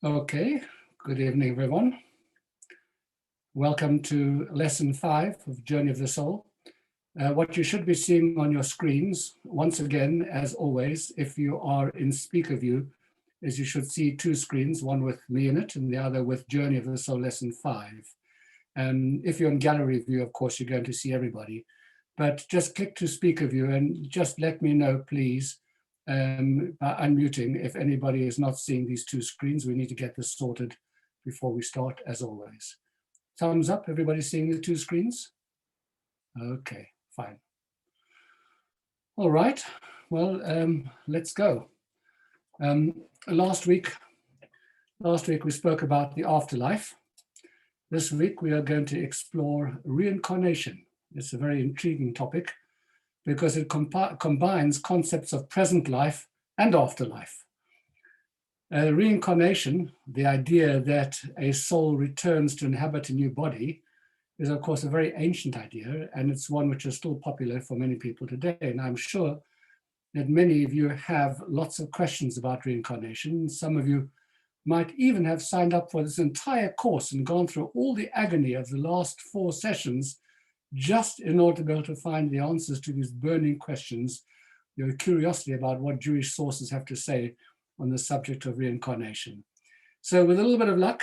Okay, good evening, everyone. Welcome to lesson 5 of Journey of the Soul. What you should be seeing on your screens, once again, as always, if you are in speaker view, is you should see two screens, one with me in it and the other with Journey of the Soul lesson 5. If you're in gallery view, of course, you're going to see everybody. But just click to speaker view and just let me know, please, by unmuting if anybody is not seeing these two screens. We need to get this sorted before we start, as always. Thumbs up, everybody seeing the two screens? Okay, fine. All right, well, let's go. Last week we spoke about the afterlife. This week we are going to explore reincarnation. It's a very intriguing topic because it combines concepts of present life and afterlife. Reincarnation, the idea that a soul returns to inhabit a new body, is of course a very ancient idea, and it's one which is still popular for many people today. And I'm sure that many of you have lots of questions about reincarnation. Some of you might even have signed up for this entire course and gone through all the agony of the last 4 sessions just in order to be able to find the answers to these burning questions, your curiosity about what Jewish sources have to say on the subject of reincarnation. So with a little bit of luck,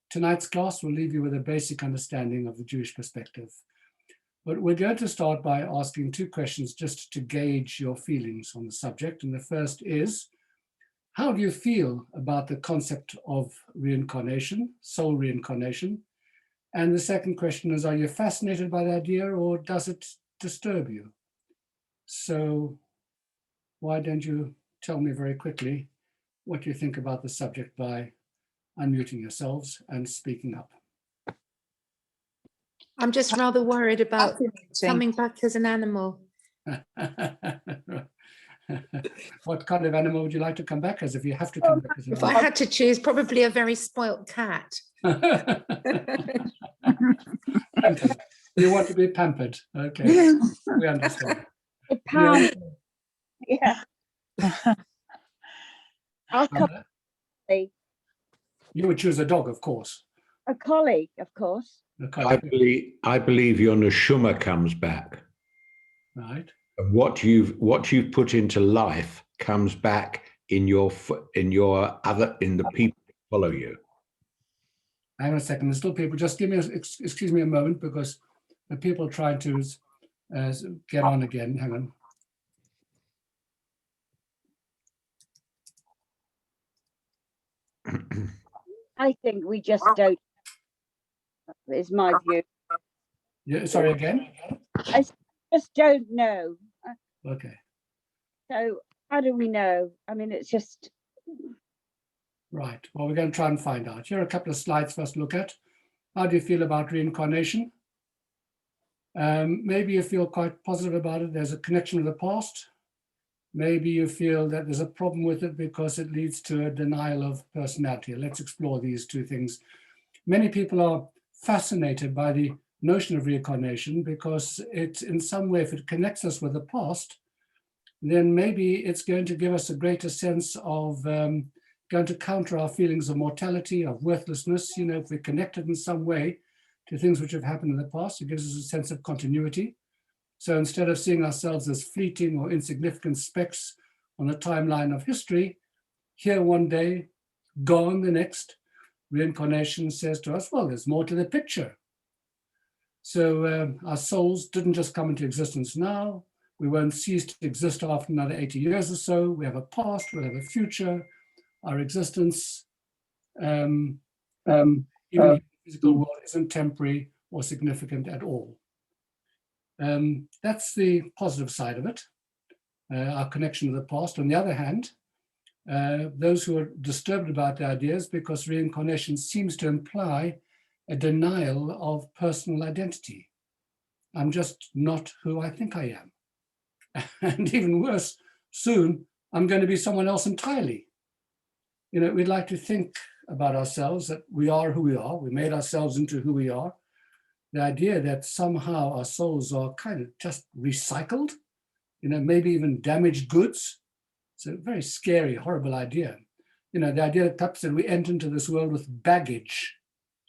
tonight's class will leave you with a basic understanding of the Jewish perspective. But we're going to start by asking 2 questions just to gauge your feelings on the subject. And the first is, how do you feel about the concept of reincarnation, soul reincarnation? And the second question is, are you fascinated by the idea or does it disturb you? So why don't you tell me very quickly what you think about the subject by unmuting yourselves and speaking up. I'm just rather worried about coming back as an animal. What kind of animal would you like to come back as if you have to come back as an animal? If I had to choose, probably a very spoilt cat. You want to be pampered. Okay, we understand. Yeah. I'll come. You would choose a dog, of course. A collie, of course. I believe your neshama comes back. Right. And what you've put into life comes back in the people who follow you. Hang on a second. There's still people. Just give me excuse me a moment because the people trying to get on again. Hang on. I think we just don't. Is my view. Yeah, sorry again. I just don't know. Okay. So how do we know? I mean, it's just. Right. Well, we're going to try and find out. Here are a couple of slides for us to look at. How do you feel about reincarnation? Maybe you feel quite positive about it. There's a connection with the past. Maybe you feel that there's a problem with it because it leads to a denial of personality. Let's explore these 2 things. Many people are fascinated by the notion of reincarnation because it, in some way, if it connects us with the past, then maybe it's going to give us a greater sense of going to counter our feelings of mortality, of worthlessness. You know, if we're connected in some way to things which have happened in the past, it gives us a sense of continuity. So instead of seeing ourselves as fleeting or insignificant specks on a timeline of history, here one day, gone the next, reincarnation says to us, well, there's more to the picture. So our souls didn't just come into existence now. We won't cease to exist after another 80 years or so. We have a past, we'll have a future. Our existence, even in the physical world, isn't temporary or significant at all. That's the positive side of it, our connection to the past. On the other hand, those who are disturbed about the ideas because reincarnation seems to imply a denial of personal identity. I'm just not who I think I am. And even worse, soon I'm going to be someone else entirely. You know, we'd like to think about ourselves that we are who we are. We made ourselves into who we are. The idea that somehow our souls are kind of just recycled, you know, maybe even damaged goods. It's a very scary, horrible idea. You know, the idea that perhaps that we enter into this world with baggage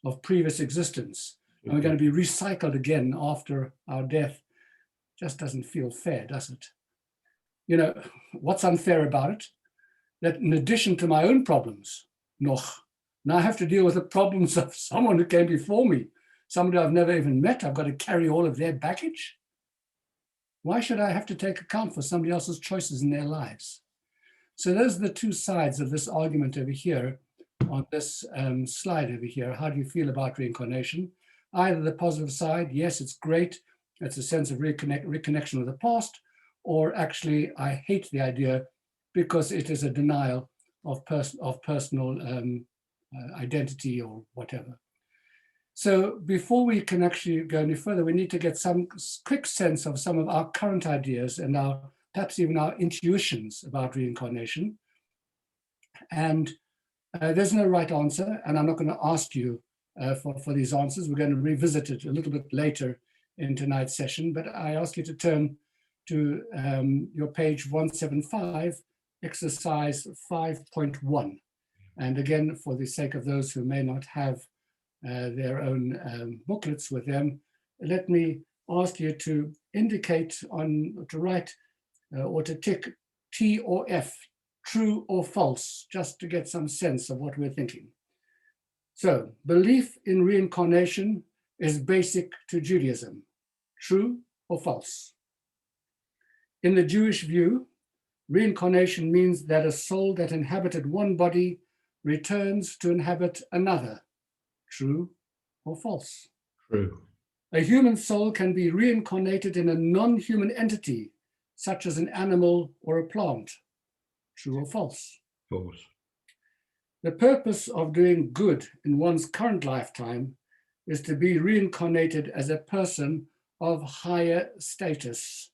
of previous existence, and we're going to be recycled again after our death, just doesn't feel fair, does it? You know, what's unfair about it? That in addition to my own problems, now I have to deal with the problems of someone who came before me, somebody I've never even met. I've got to carry all of their baggage. Why should I have to take account for somebody else's choices in their lives? So those are the two sides of this argument over here on this slide over here. How do you feel about reincarnation? Either the positive side, yes, it's great. It's a sense of reconnection with the past, or actually I hate the idea because it is a denial of personal identity or whatever. So before we can actually go any further, we need to get some quick sense of some of our current ideas and perhaps even our intuitions about reincarnation. And there's no right answer, and I'm not going to ask you for these answers. We're going to revisit it a little bit later in tonight's session, but I ask you to turn to your page 175, exercise 5.1. And again, for the sake of those who may not have their own booklets with them, let me ask you to indicate to write or to tick T or F, true or false, just to get some sense of what we're thinking. So, belief in reincarnation is basic to Judaism. True or false? In the Jewish view, reincarnation means that a soul that inhabited one body returns to inhabit another. True or false? True. A human soul can be reincarnated in a non-human entity, such as an animal or a plant. True or false? False. The purpose of doing good in one's current lifetime is to be reincarnated as a person of higher status.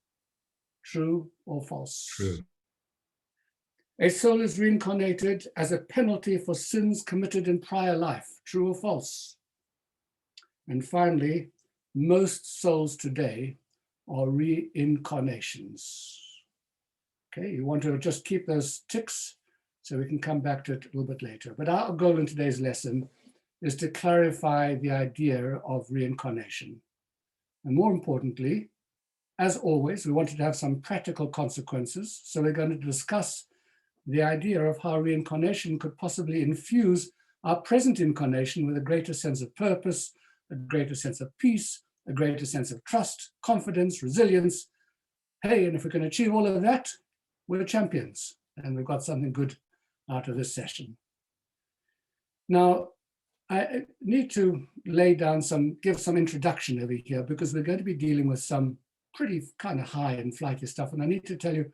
True or false? True. A soul is reincarnated as a penalty for sins committed in prior life. True or false? And finally, most souls today are reincarnations. Okay, you want to just keep those ticks so we can come back to it a little bit later. But our goal in today's lesson is to clarify the idea of reincarnation. And more importantly, as always, we wanted to have some practical consequences. So we're going to discuss the idea of how reincarnation could possibly infuse our present incarnation with a greater sense of purpose, a greater sense of peace, a greater sense of trust, confidence, resilience. Hey, and if we can achieve all of that, we're champions, and we've got something good out of this session. Now, I need to give some introduction over here, because we're going to be dealing with some pretty kind of high and flighty stuff, and I need to tell you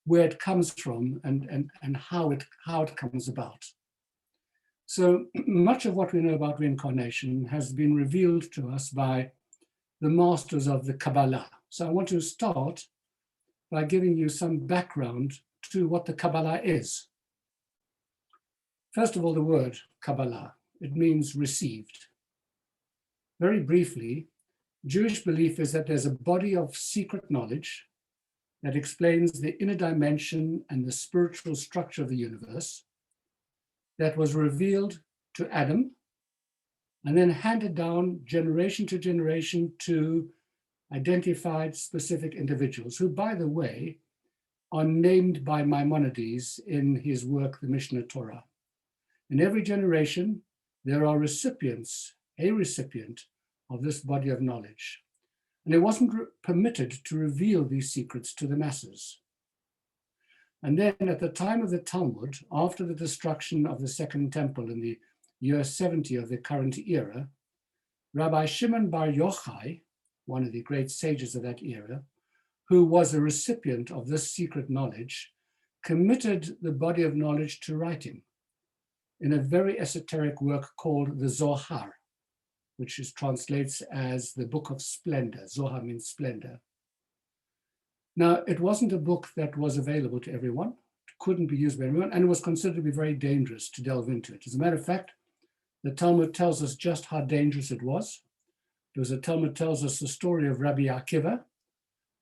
where it comes from and how it comes about. So much of what we know about reincarnation has been revealed to us by the masters of the Kabbalah. So I want to start by giving you some background to what the Kabbalah is. First of all, the word Kabbalah, it means received. Very briefly, Jewish belief is that there's a body of secret knowledge that explains the inner dimension and the spiritual structure of the universe that was revealed to Adam and then handed down generation to generation to identified specific individuals who, by the way, are named by Maimonides in his work, the Mishneh Torah. In every generation, there are recipients, a recipient of this body of knowledge. And it wasn't permitted to reveal these secrets to the masses. And then at the time of the Talmud, after the destruction of the Second Temple in the year 70 of the current era, Rabbi Shimon Bar Yochai, one of the great sages of that era, who was a recipient of this secret knowledge, committed the body of knowledge to writing in a very esoteric work called the Zohar, which translates as the Book of Splendor. Zohar means splendor. Now, it wasn't a book that was available to everyone, couldn't be used by everyone, and it was considered to be very dangerous to delve into it. As a matter of fact, the Talmud tells us just how dangerous it was. The Talmud tells us the story of Rabbi Akiva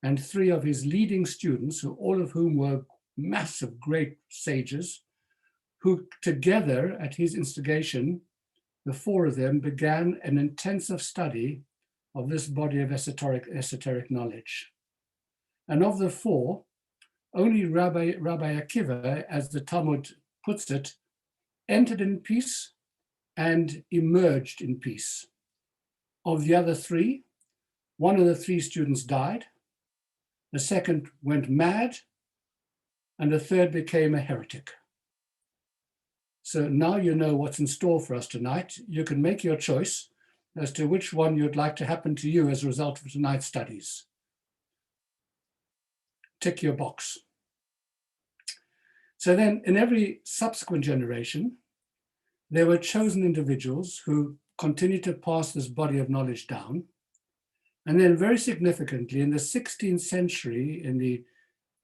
and three of his leading students, all of whom were massive, great sages, who together at his instigation, the four of them began an intensive study of this body of esoteric knowledge. And of the four, only Rabbi Akiva, as the Talmud puts it, entered in peace and emerged in peace. Of the other three, one of the three students died, the second went mad, and the third became a heretic. So now you know what's in store for us tonight. You can make your choice as to which one you'd like to happen to you as a result of tonight's studies. Tick your box. So then in every subsequent generation, there were chosen individuals who continued to pass this body of knowledge down. And then very significantly, in the 16th century, in the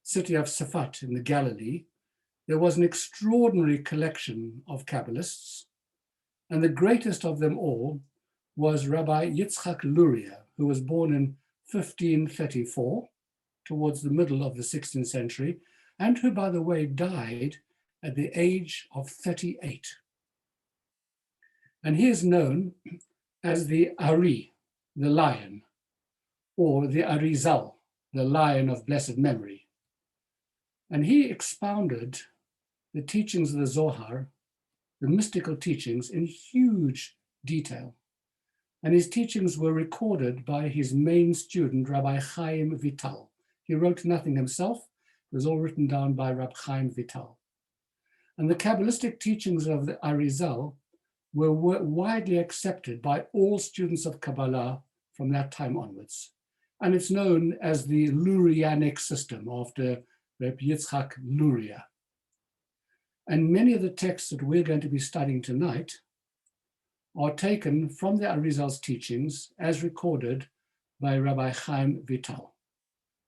city of Safat in the Galilee, there was an extraordinary collection of Kabbalists. And the greatest of them all was Rabbi Yitzchak Luria, who was born in 1534, towards the middle of the 16th century, and who, by the way, died at the age of 38. And he is known as the Ari, the lion, or the Arizal, the lion of blessed memory. And he expounded the teachings of the Zohar, the mystical teachings, in huge detail. And his teachings were recorded by his main student, Rabbi Chaim Vital. He wrote nothing himself. It was all written down by Rabbi Chaim Vital. And the Kabbalistic teachings of the Arizal were widely accepted by all students of Kabbalah from that time onwards. And it's known as the Lurianic system after Rabbi Yitzchak Luria. And many of the texts that we're going to be studying tonight are taken from the Arizal's teachings as recorded by Rabbi Chaim Vital.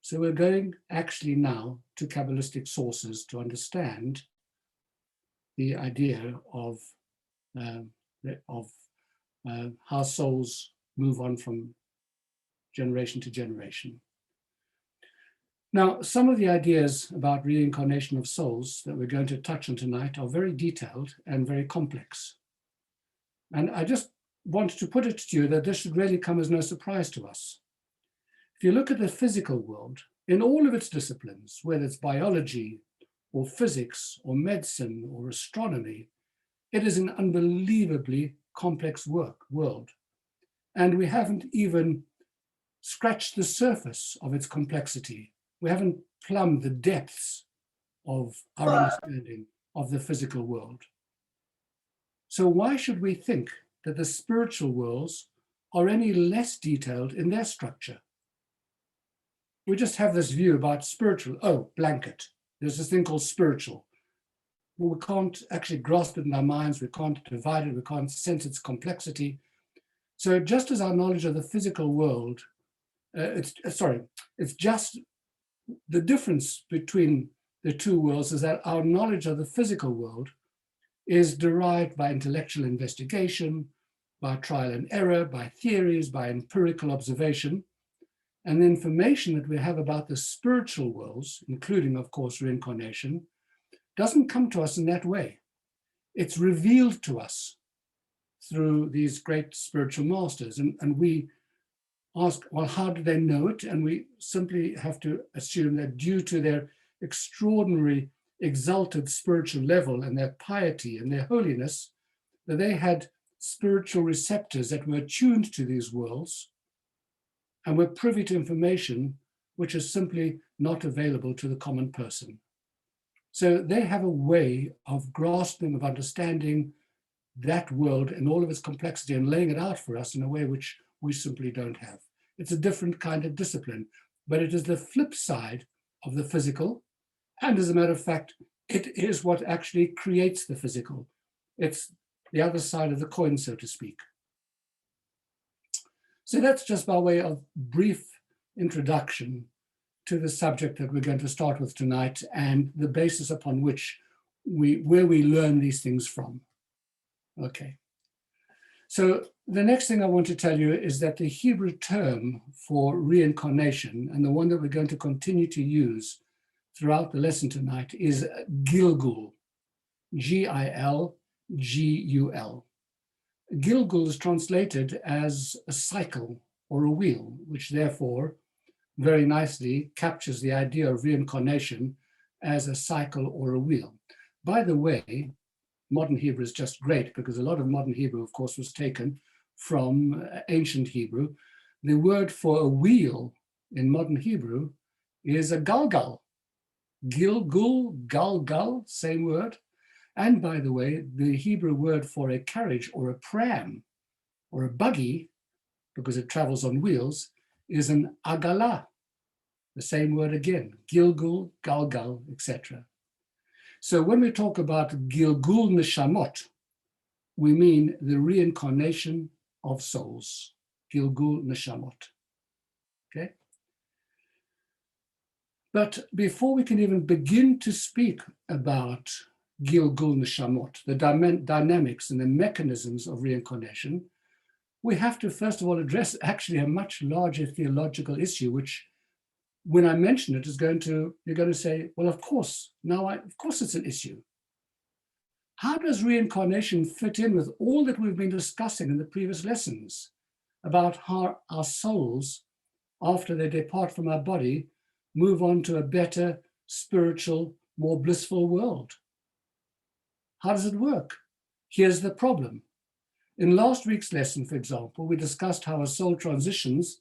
So we're going actually now to Kabbalistic sources to understand the idea of how souls move on from generation to generation. Now, some of the ideas about reincarnation of souls that we're going to touch on tonight are very detailed and very complex. And I just want to put it to you that this should really come as no surprise to us. If you look at the physical world, in all of its disciplines, whether it's biology or physics or medicine or astronomy, it is an unbelievably complex world. And we haven't even scratched the surface of its complexity. We haven't plumbed the depths of our understanding of the physical world. So why should we think that the spiritual worlds are any less detailed in their structure? We just have this view about spiritual, oh, blanket. There's this thing called spiritual. Well, we can't actually grasp it in our minds, we can't divide it, we can't sense its complexity. So just as our knowledge of the physical world, it's just the difference between the two worlds is that our knowledge of the physical world is derived by intellectual investigation, by trial and error, by theories, by empirical observation. And the information that we have about the spiritual worlds, including, of course, reincarnation, doesn't come to us in that way. It's revealed to us through these great spiritual masters. And we ask, well, how do they know it? And we simply have to assume that due to their extraordinary exalted spiritual level and their piety and their holiness, that they had spiritual receptors that were attuned to these worlds and were privy to information which is simply not available to the common person. So they have a way of grasping, of understanding that world and all of its complexity and laying it out for us in a way which we simply don't have. It's a different kind of discipline, but it is the flip side of the physical. And as a matter of fact, it is what actually creates the physical. It's the other side of the coin, so to speak. So that's just by way of brief introduction to the subject that we're going to start with tonight and the basis upon which where we learn these things from. Okay. So the next thing I want to tell you is that the Hebrew term for reincarnation, and the one that we're going to continue to use throughout the lesson tonight, is Gilgul. G-I-L-G-U-L. Gilgul is translated as a cycle or a wheel, which therefore very nicely captures the idea of reincarnation as a cycle or a wheel. By the way, modern Hebrew is just great because a lot of modern Hebrew, of course, was taken from ancient Hebrew. The word for a wheel in modern Hebrew is a galgal. Gilgul, galgal, same word. And by the way, the Hebrew word for a carriage or a pram or a buggy, because it travels on wheels, is an agala. The same word again, Gilgul, galgal, etc. So when we talk about Gilgul Neshamot, we mean the reincarnation of souls, Gilgul Neshamot. Okay? But before we can even begin to speak about Gilgul Neshamot, the dynamics and the mechanisms of reincarnation, we have to first of all address actually a much larger theological issue, which when I mention it, you're going to say, well, of course, of course it's an issue. How does reincarnation fit in with all that we've been discussing in the previous lessons about how our souls, after they depart from our body, move on to a better, spiritual, more blissful world? How does it work? Here's the problem. In last week's lesson, for example, we discussed how a soul transitions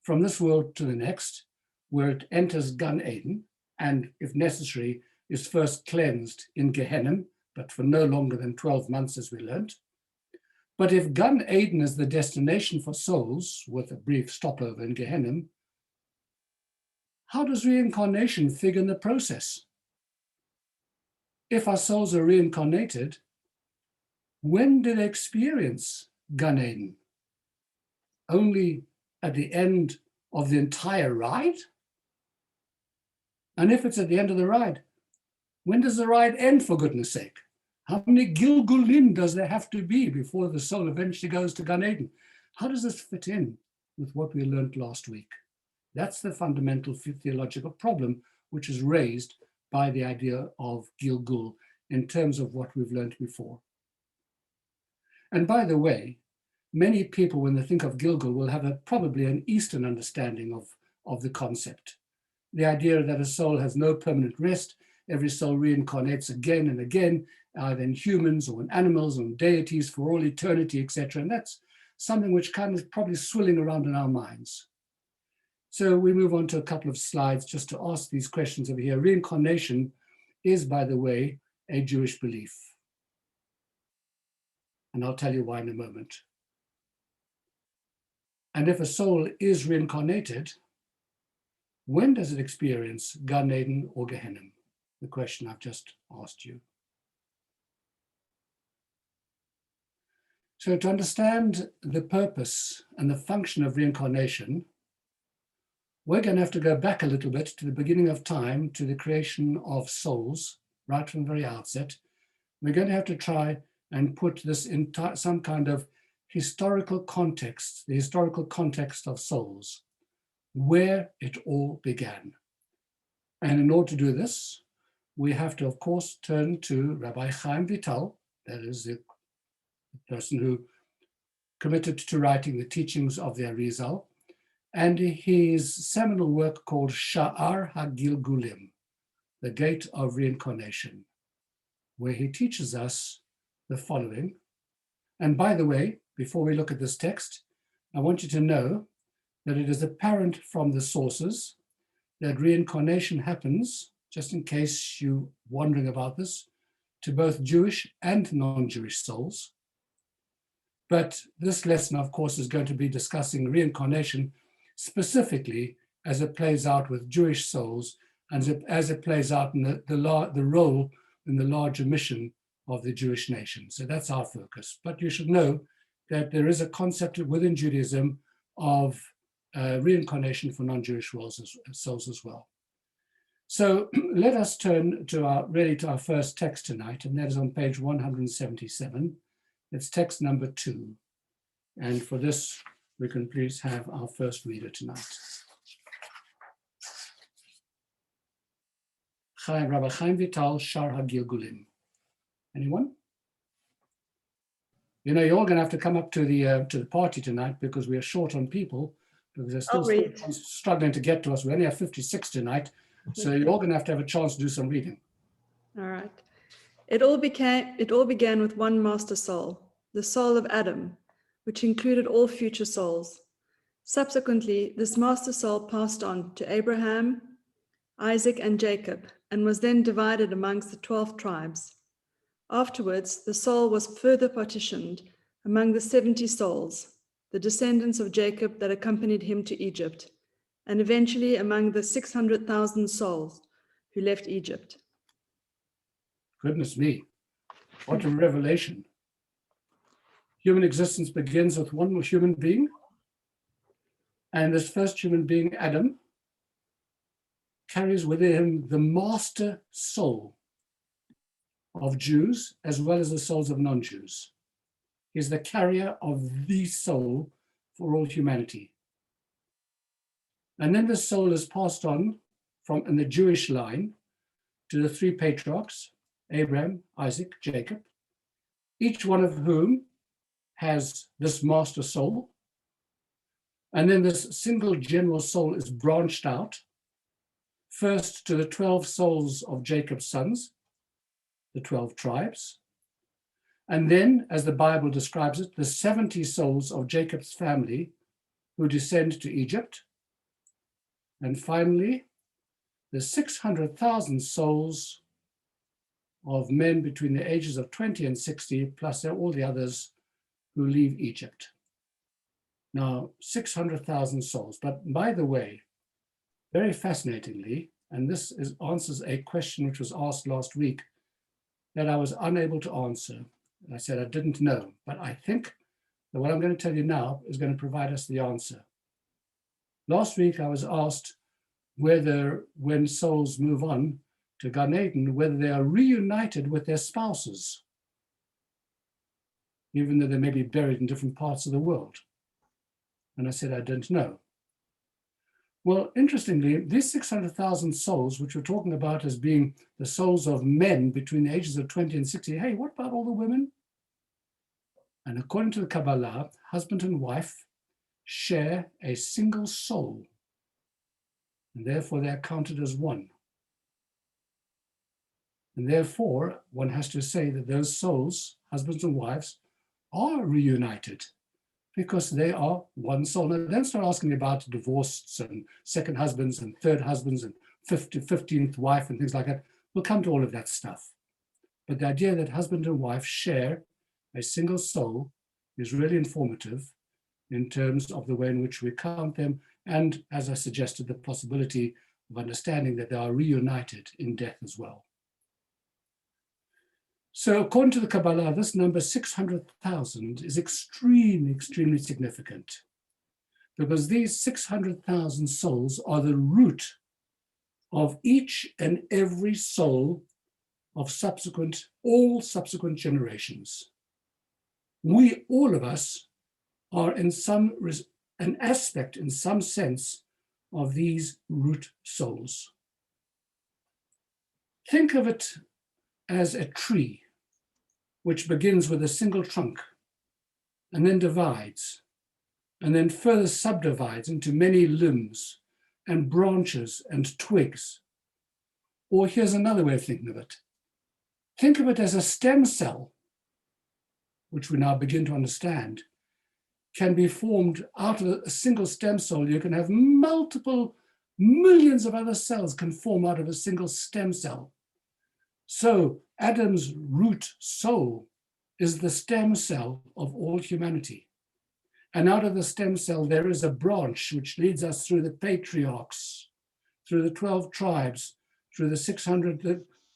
from this world to the next, where it enters Gan Eden, and if necessary, is first cleansed in Gehenna, but for no longer than 12 months, as we learnt. But if Gan Eden is the destination for souls, with a brief stopover in Gehenna, how does reincarnation figure in the process? If our souls are reincarnated, when do they experience Gan Eden? Only at the end of the entire ride? And if it's at the end of the ride, when does the ride end, for goodness sake? How many Gilgulim does there have to be before the soul eventually goes to Gan Eden? How does this fit in with what we learned last week? That's the fundamental theological problem which is raised by the idea of Gilgul in terms of what we've learned before. And by the way, many people, when they think of Gilgul, will have probably an Eastern understanding of the concept. The idea that a soul has no permanent rest, every soul reincarnates again and again, either in humans or in animals or in deities for all eternity, etc. And that's something which kind of probably swirling around in our minds. So we move on to a couple of slides just to ask these questions over here. Reincarnation is, by the way, a Jewish belief. And I'll tell you why in a moment. And if a soul is reincarnated, when does it experience Gan Eden or Gehenna? The question I've just asked you. So to understand the purpose and the function of reincarnation, we're going to have to go back a little bit to the beginning of time, to the creation of souls, right from the very outset. We're going to have to try and put this in some kind of historical context, the historical context of souls, where it all began. And in order to do this, we have to, of course, turn to Rabbi Chaim Vital, that is the person who committed to writing the teachings of the Arizal, and his seminal work called Sha'ar HaGilgulim, the Gate of Reincarnation, where he teaches us the following. And by the way, before we look at this text, I want you to know that it is apparent from the sources that reincarnation happens, just in case you're wondering about this, to both Jewish and non-Jewish souls. But this lesson, of course, is going to be discussing reincarnation specifically as it plays out with Jewish souls and as it plays out in the role in the larger mission of the Jewish nation. So that's our focus. But you should know that there is a concept within Judaism of reincarnation for non-Jewish souls as well. So let us turn to our first text tonight, and that is on page 177. It's text number 2. And for this, we can please have our first reader tonight. Rabbi Chaim Vital, Sha'ar HaGilgulim. Anyone? You know, you're all going to have to come up to the party tonight because we are short on people, because they're still I'll read. struggling to get to us. We only have 56 tonight, so you're all going to have a chance to do some reading. All right. It all began with one master soul, the soul of Adam, which included all future souls. Subsequently, this master soul passed on to Abraham, Isaac, and Jacob, and was then divided amongst the 12 tribes. Afterwards, the soul was further partitioned among the 70 souls, the descendants of Jacob that accompanied him to Egypt, and eventually among the 600,000 souls who left Egypt. Goodness me, what a revelation. Human existence begins with one human being, and this first human being, Adam, carries within him the master soul of Jews as well as the souls of non-Jews. He's the carrier of the soul for all humanity. And then the soul is passed on from in the Jewish line to the three patriarchs, Abraham, Isaac, Jacob, each one of whom has this master soul. And then this single general soul is branched out, first to the 12 souls of Jacob's sons, the 12 tribes. And then, as the Bible describes it, the 70 souls of Jacob's family who descend to Egypt. And finally, the 600,000 souls of men between the ages of 20 and 60, plus all the others who leave Egypt. Now, 600,000 souls. But by the way, very fascinatingly, and this answers a question which was asked last week that I was unable to answer. I said I didn't know, but I think that what I'm going to tell you now is going to provide us the answer. Last week, I was asked whether when souls move on to Gan Eden, whether they are reunited with their spouses, even though they may be buried in different parts of the world. And I said, I don't know. Well, interestingly, these 600,000 souls, which we're talking about as being the souls of men between the ages of 20 and 60, hey, what about all the women? And according to the Kabbalah, husband and wife share a single soul, and therefore they're counted as one. And therefore, one has to say that those souls, husbands and wives, are reunited because they are one soul. Now, don't start asking me about divorced and second husbands and third husbands and 15th wife and things like that. We'll come to all of that stuff. But the idea that husband and wife share a single soul is really informative in terms of the way in which we count them. And as I suggested, the possibility of understanding that they are reunited in death as well. So according to the Kabbalah, this number 600,000 is extremely, extremely significant because these 600,000 souls are the root of each and every soul of all subsequent generations. We, all of us, are in an aspect, in some sense, of these root souls. Think of it as a tree, which begins with a single trunk and then divides and then further subdivides into many limbs and branches and twigs. Or here's another way of thinking of it. Think of it as a stem cell, which we now begin to understand, can be formed out of a single stem cell. You can have multiple millions of other cells can form out of a single stem cell. So Adam's root soul is the stem cell of all humanity. And out of the stem cell, there is a branch which leads us through the patriarchs, through the 12 tribes, through the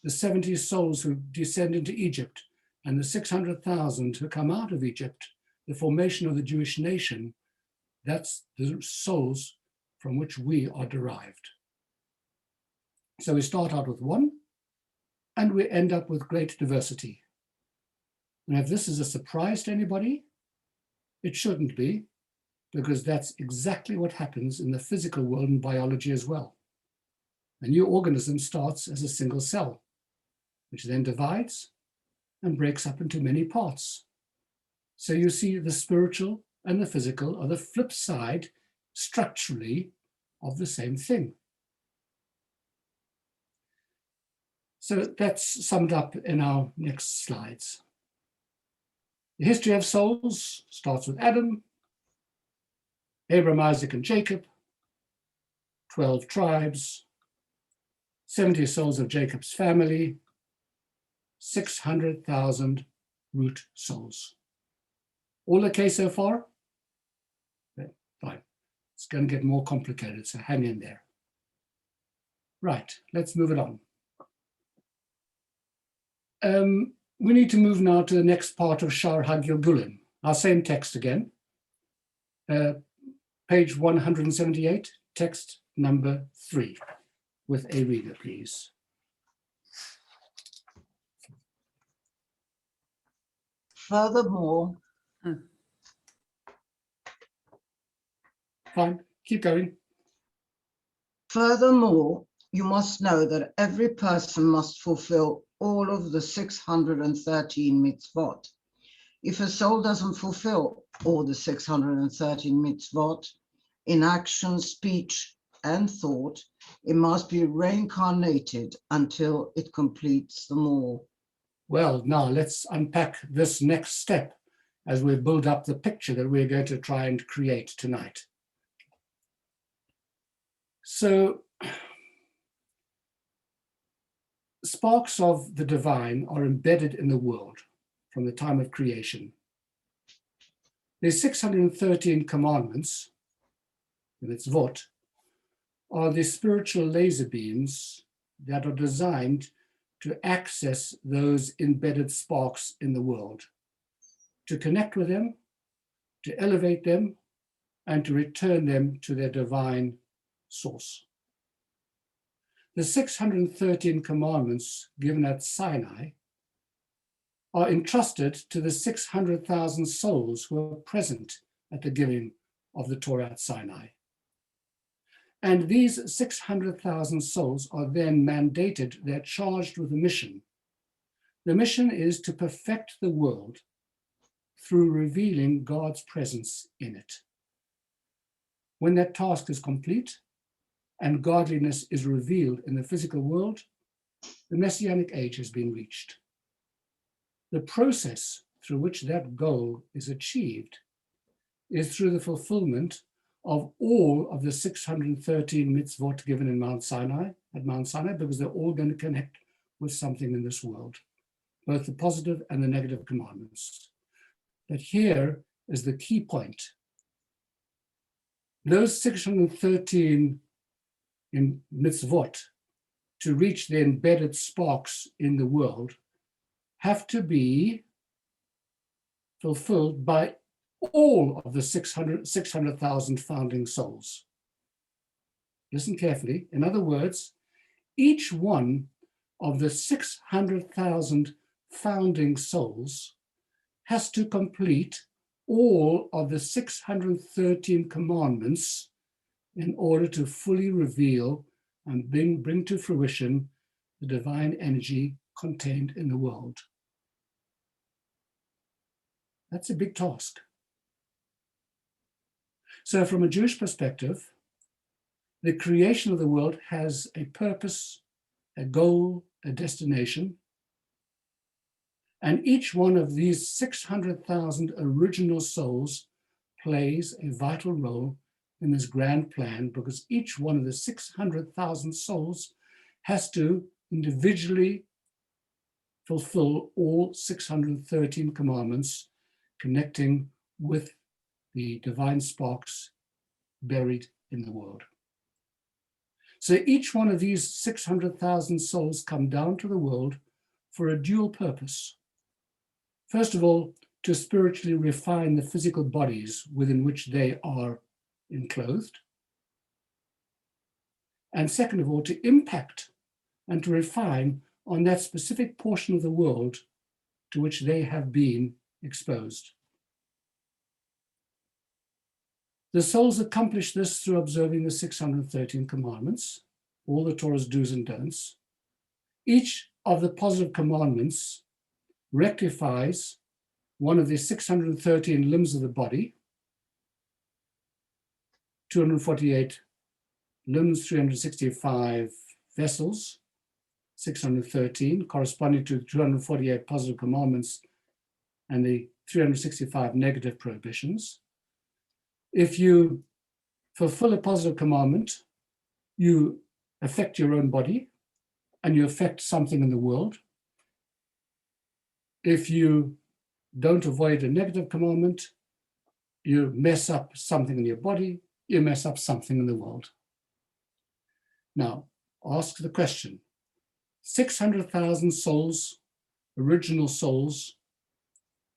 70 souls who descend into Egypt, and the 600,000 who come out of Egypt, the formation of the Jewish nation. That's the souls from which we are derived. So we start out with one, and we end up with great diversity. And if this is a surprise to anybody, it shouldn't be, because that's exactly what happens in the physical world and biology as well. A new organism starts as a single cell, which then divides, and breaks up into many parts. So you see the spiritual and the physical are the flip side structurally of the same thing. So that's summed up in our next slides. The history of souls starts with Adam, Abraham, Isaac, and Jacob, 12 tribes, 70 souls of Jacob's family, 600,000 root souls. All okay so far? Okay, fine. It's going to get more complicated, so hang in there. Right, let's move it on. We need to move now to the next part of Shar HaGilgulim, our same text again. Page 178, text number 3, with a reader, please. Furthermore, Fine, keep going. furthermore, you must know that every person must fulfill all of the 613 mitzvot. If a soul doesn't fulfill all the 613 mitzvot in action, speech, and thought, it must be reincarnated until it completes them all. Well, now let's unpack this next step as we build up the picture that we're going to try and create tonight. So, sparks of the divine are embedded in the world from the time of creation. There's 613 commandments, and it's mitzvot, are the spiritual laser beams that are designed to access those embedded sparks in the world, to connect with them, to elevate them, and to return them to their divine source. The 613 commandments given at Sinai are entrusted to the 600,000 souls who are present at the giving of the Torah at Sinai. And these 600,000 souls are then mandated, they're charged with a mission. The mission is to perfect the world through revealing God's presence in it. When that task is complete and godliness is revealed in the physical world, the Messianic age has been reached. The process through which that goal is achieved is through the fulfillment of all of the 613 mitzvot given in Mount Sinai, because they're all going to connect with something in this world, both the positive and the negative commandments. But here is the key point. Those 613 in mitzvot, to reach the embedded sparks in the world, have to be fulfilled by all of the 600,000 founding souls. Listen carefully. In other words, each one of the 600,000 founding souls has to complete all of the 613 commandments in order to fully reveal and bring to fruition the divine energy contained in the world. That's a big task. So from a Jewish perspective, the creation of the world has a purpose, a goal, a destination. And each one of these 600,000 original souls plays a vital role in this grand plan, because each one of the 600,000 souls has to individually fulfill all 613 commandments connecting with the divine sparks buried in the world. So each one of these 600,000 souls come down to the world for a dual purpose. First of all, to spiritually refine the physical bodies within which they are enclosed. And second of all, to impact and to refine on that specific portion of the world to which they have been exposed. The souls accomplish this through observing the 613 commandments, all the Torah's do's and don'ts. Each of the positive commandments rectifies one of the 613 limbs of the body, 248 limbs, 365 vessels, 613, corresponding to 248 positive commandments and the 365 negative prohibitions. If you fulfill a positive commandment, you affect your own body and you affect something in the world. If you don't avoid a negative commandment, you mess up something in your body, you mess up something in the world. Now, ask the question, 600,000 souls, original souls,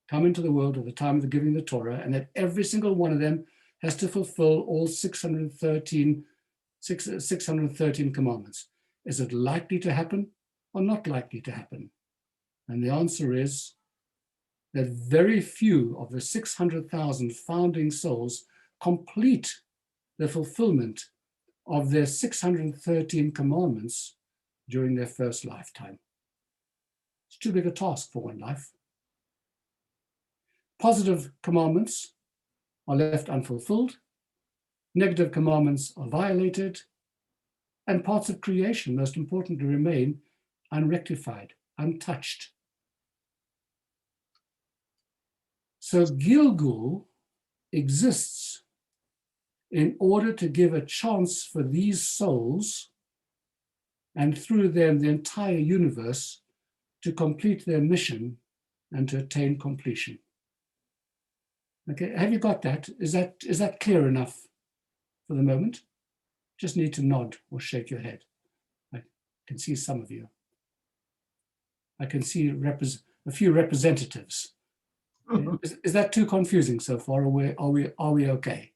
come into the world at the time of the giving of the Torah, and that every single one of them has to fulfill all 613 commandments. Is it likely to happen or not likely to happen? And the answer is that very few of the 600,000 founding souls complete the fulfillment of their 613 commandments during their first lifetime. It's too big a task for one life. Positive commandments are left unfulfilled, negative commandments are violated, and parts of creation, most importantly, remain unrectified, untouched. So Gilgul exists in order to give a chance for these souls, and through them the entire universe, to complete their mission and to attain completion. Okay, have you got that? Is that clear enough for the moment? Just need to nod or shake your head. I can see some of you. I can see a few representatives. Is that too confusing so far, or are we okay?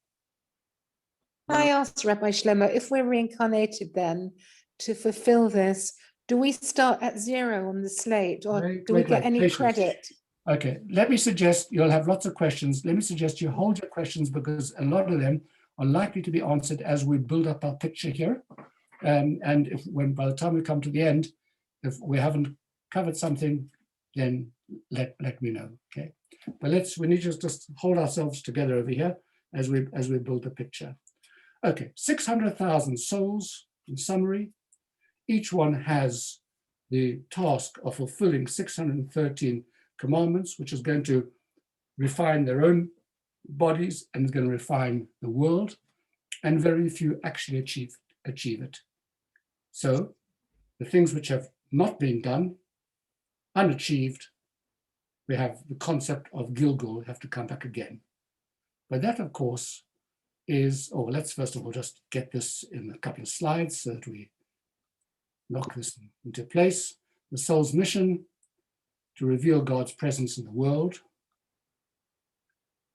Can I ask Rabbi Shlomo, if we're reincarnated then to fulfill this, do we start at 0 on the slate, or do we get any Patience. credit? Okay, let me suggest, you'll have lots of questions. Let me suggest you hold your questions, because a lot of them are likely to be answered as we build up our picture here. And by the time we come to the end, if we haven't covered something, then let me know, okay? But we need to just hold ourselves together over here as we build the picture. Okay, 600,000 souls in summary. Each one has the task of fulfilling 613 commandments, which is going to refine their own bodies and is going to refine the world, and very few actually achieve it. So the things which have not been done, unachieved, we have the concept of Gilgul, have to come back again. But that, of course, is, let's first of all just get this in a couple of slides so that we lock this into place. The soul's mission: to reveal God's presence in the world,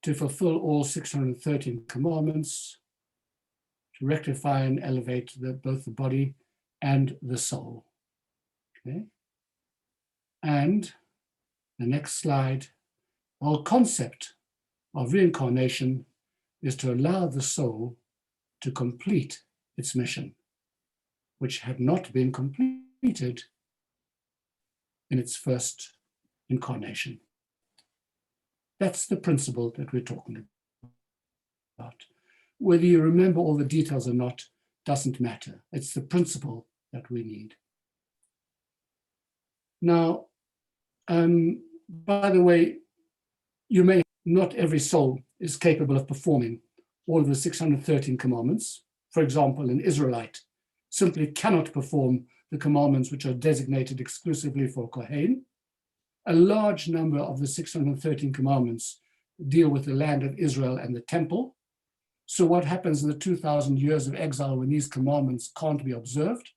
to fulfill all 613 commandments, to rectify and elevate both the body and the soul. Okay. And the next slide, our concept of reincarnation is to allow the soul to complete its mission, which had not been completed in its first incarnation. That's the principle that we're talking about. Whether you remember all the details or not doesn't matter. It's the principle that we need. Now, by the way, not every soul is capable of performing all of the 613 commandments. For example, an Israelite simply cannot perform the commandments which are designated exclusively for Kohen. A large number of the 613 commandments deal with the land of Israel and the temple. So what happens in the 2,000 years of exile when these commandments can't be observed?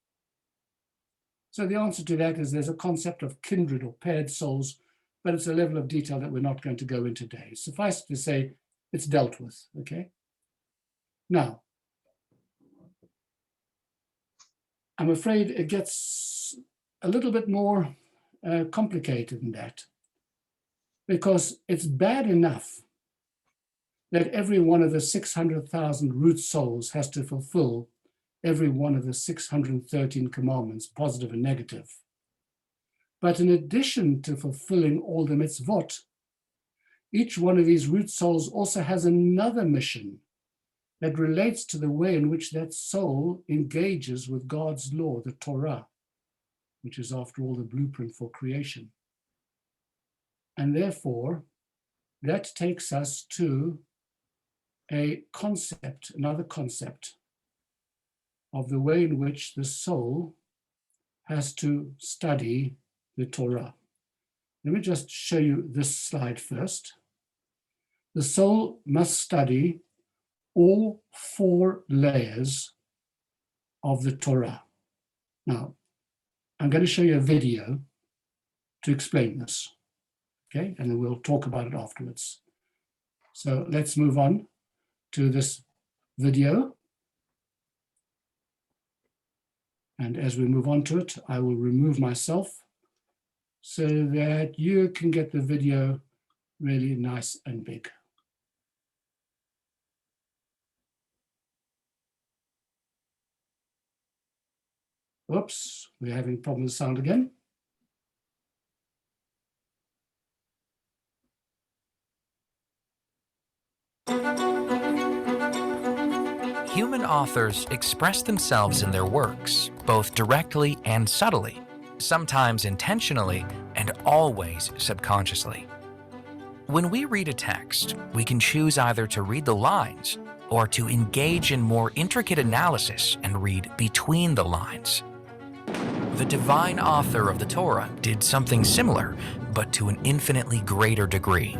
So the answer to that is there's a concept of kindred or paired souls, but it's a level of detail that we're not going to go into today. Suffice to say, it's dealt with, okay? Now, I'm afraid it gets a little bit more complicated than that, because it's bad enough that every one of the 600,000 root souls has to fulfill every one of the 613 commandments, positive and negative. But in addition to fulfilling all the mitzvot, each one of these root souls also has another mission that relates to the way in which that soul engages with God's law, the Torah, which is, after all, the blueprint for creation. And therefore, that takes us to a concept, another concept of the way in which the soul has to study the Torah. Let me just show you this slide first. The soul must study all 4 layers of the Torah. Now, I'm going to show you a video to explain this, okay? And then we'll talk about it afterwards. So let's move on to this video. And as we move on to it, I will remove myself so that you can get the video really nice and big. Oops, we're having problems with sound again. Human authors express themselves in their works, both directly and subtly, sometimes intentionally and always subconsciously. When we read a text, we can choose either to read the lines or to engage in more intricate analysis and read between the lines. The divine author of the Torah did something similar, but to an infinitely greater degree.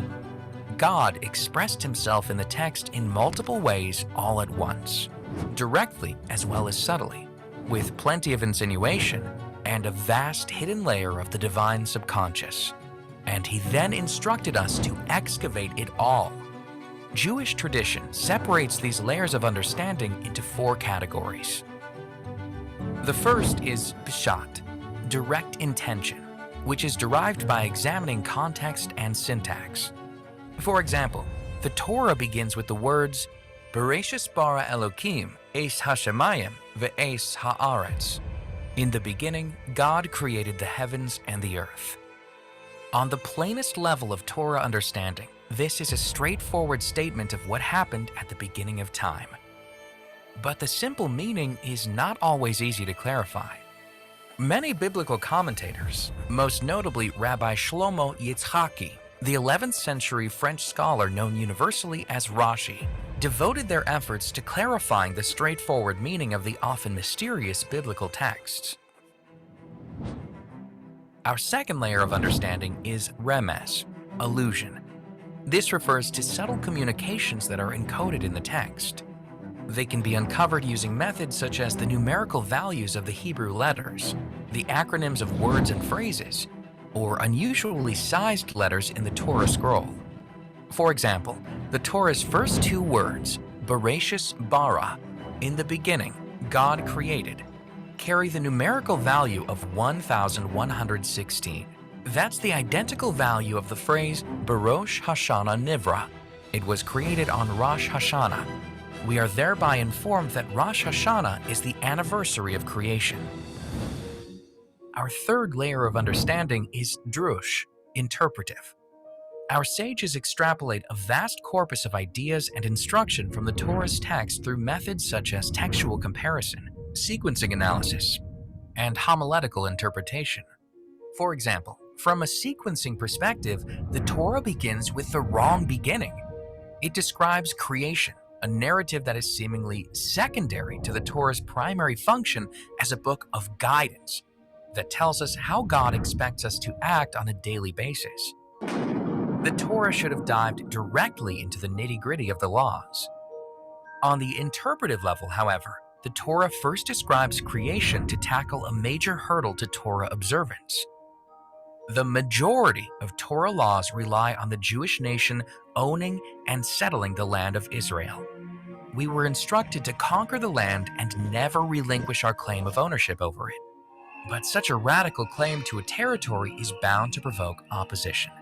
God expressed himself in the text in multiple ways all at once, directly as well as subtly, with plenty of insinuation and a vast hidden layer of the divine subconscious. And he then instructed us to excavate it all. Jewish tradition separates these layers of understanding into 4 categories. The first is pshat, direct intention, which is derived by examining context and syntax. For example, the Torah begins with the words, Bereshis bara Elokim, es hashemayim, ve'es haaretz. In the beginning, God created the heavens and the earth. On the plainest level of Torah understanding, this is a straightforward statement of what happened at the beginning of time. But the simple meaning is not always easy to clarify. Many biblical commentators, most notably Rabbi Shlomo Yitzhaki, the 11th century French scholar known universally as Rashi, devoted their efforts to clarifying the straightforward meaning of the often mysterious biblical texts. Our second layer of understanding is remez, allusion. This refers to subtle communications that are encoded in the text. They can be uncovered using methods such as the numerical values of the Hebrew letters, the acronyms of words and phrases, or unusually sized letters in the Torah scroll. For example, the Torah's first 2 words, Bereshis bara, in the beginning, God created, carry the numerical value of 1116. That's the identical value of the phrase Barosh Hashanah Nivra. It was created on Rosh Hashanah. We are thereby informed that Rosh Hashanah is the anniversary of creation. Our third layer of understanding is drush, interpretive. Our sages extrapolate a vast corpus of ideas and instruction from the Torah's text through methods such as textual comparison, sequencing analysis, and homiletical interpretation. For example, from a sequencing perspective, the Torah begins with the wrong beginning. It describes creation, a narrative that is seemingly secondary to the Torah's primary function as a book of guidance that tells us how God expects us to act on a daily basis. The Torah should have dived directly into the nitty-gritty of the laws. On the interpretive level, however, the Torah first describes creation to tackle a major hurdle to Torah observance. The majority of Torah laws rely on the Jewish nation owning and settling the land of Israel. We were instructed to conquer the land and never relinquish our claim of ownership over it. But such a radical claim to a territory is bound to provoke opposition.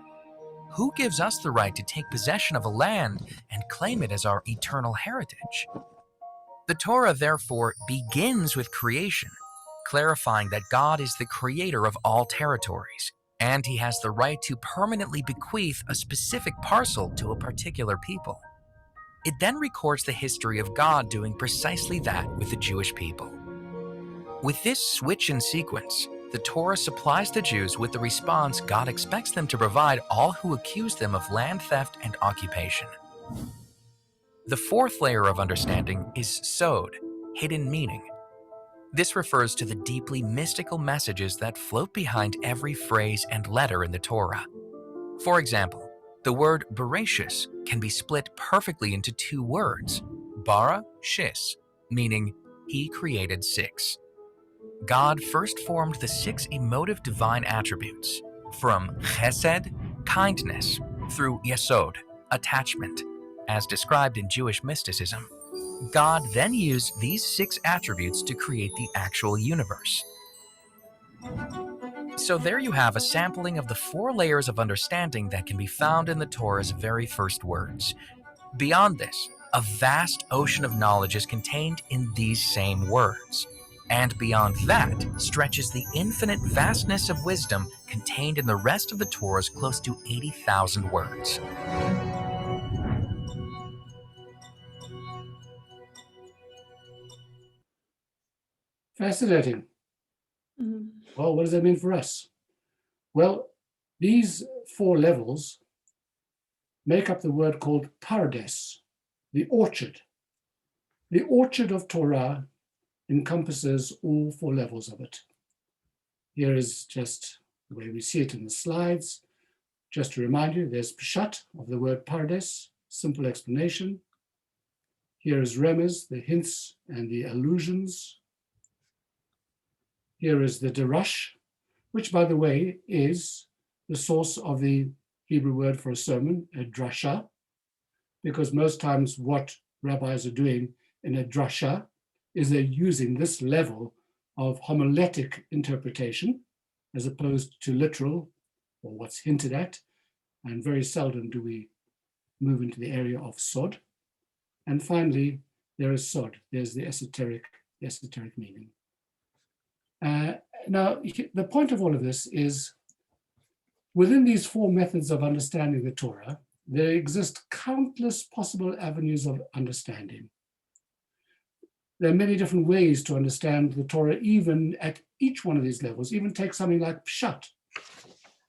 Who gives us the right to take possession of a land and claim it as our eternal heritage? The Torah, therefore, begins with creation, clarifying that God is the creator of all territories, and he has the right to permanently bequeath a specific parcel to a particular people. It then records the history of God doing precisely that with the Jewish people. With this switch in sequence, the Torah supplies the Jews with the response God expects them to provide all who accuse them of land theft and occupation. The fourth layer of understanding is sod, hidden meaning. This refers to the deeply mystical messages that float behind every phrase and letter in the Torah. For example, the word Bereshis can be split perfectly into two words, bara, shis, meaning he created six. God first formed the six emotive divine attributes, from chesed, kindness, through yesod, attachment, as described in Jewish mysticism. God then used these six attributes to create the actual universe. So there you have a sampling of the four layers of understanding that can be found in the Torah's very first words. Beyond this, a vast ocean of knowledge is contained in these same words. And beyond that stretches the infinite vastness of wisdom contained in the rest of the Torah's close to 80,000 words. Fascinating. Mhm. Well, what does that mean for us? Well, these four levels make up the word called pardes, the orchard. The orchard of Torah encompasses all four levels of it. Here is just the way we see it in the slides. Just to remind you, there's pshat of the word pardes, simple explanation. Here is remez, the hints and the allusions. Here is the derash, which, by the way, is the source of the Hebrew word for a sermon, a drasha, because most times what rabbis are doing in a drasha is they're using this level of homiletic interpretation as opposed to literal or what's hinted at, and very seldom do we move into the area of sod. And finally, there is sod. There's the esoteric meaning. Now, the point of all of this is, within these four methods of understanding the Torah, there exist countless possible avenues of understanding. There are many different ways to understand the Torah, even at each one of these levels. Even take something like Pshat.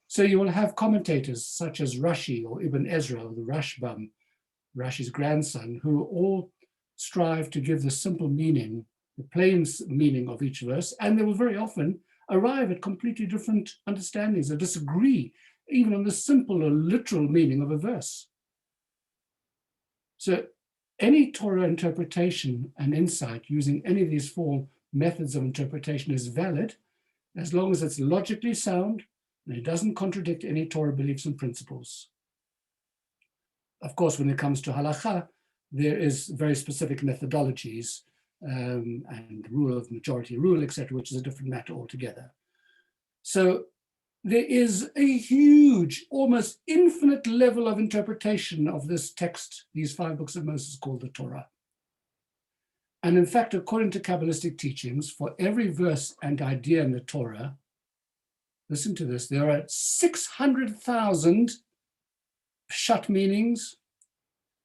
So you will have commentators such as Rashi or Ibn Ezra, or the Rashbam, Rashi's grandson, who all strive to give the simple meaning, the plain meaning of each verse, and they will very often arrive at completely different understandings or disagree even on the simple or literal meaning of a verse. So any Torah interpretation and insight using any of these four methods of interpretation is valid as long as it's logically sound and it doesn't contradict any Torah beliefs and principles. Of course, when it comes to halakha, there is very specific methodologies and rule of majority rule, etc., which is a different matter altogether. So there is a huge, almost infinite level of interpretation of this text, these 5 books of Moses called the Torah. And in fact, according to Kabbalistic teachings, for every verse and idea in the Torah, listen to this, there are 600,000 pshat meanings,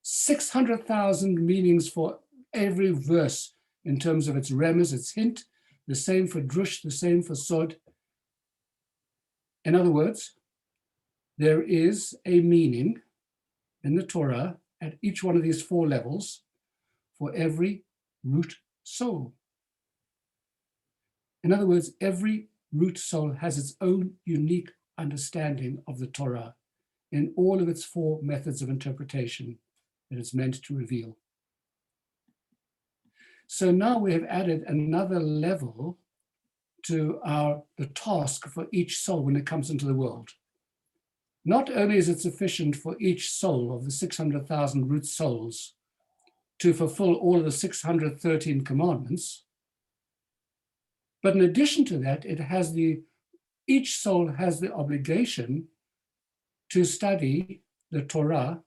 600,000 meanings for every verse in terms of its remez, its hint, the same for drush, the same for sod. In other words, there is a meaning in the Torah at each one of these 4 levels for every root soul. In other words, every root soul has its own unique understanding of the Torah in all of its 4 methods of interpretation that it's meant to reveal. So now we have added another level to the task for each soul when it comes into the world. Not only is it sufficient for each soul of the 600,000 root souls to fulfill all of the 613 commandments, but in addition to that, each soul has the obligation to study the Torah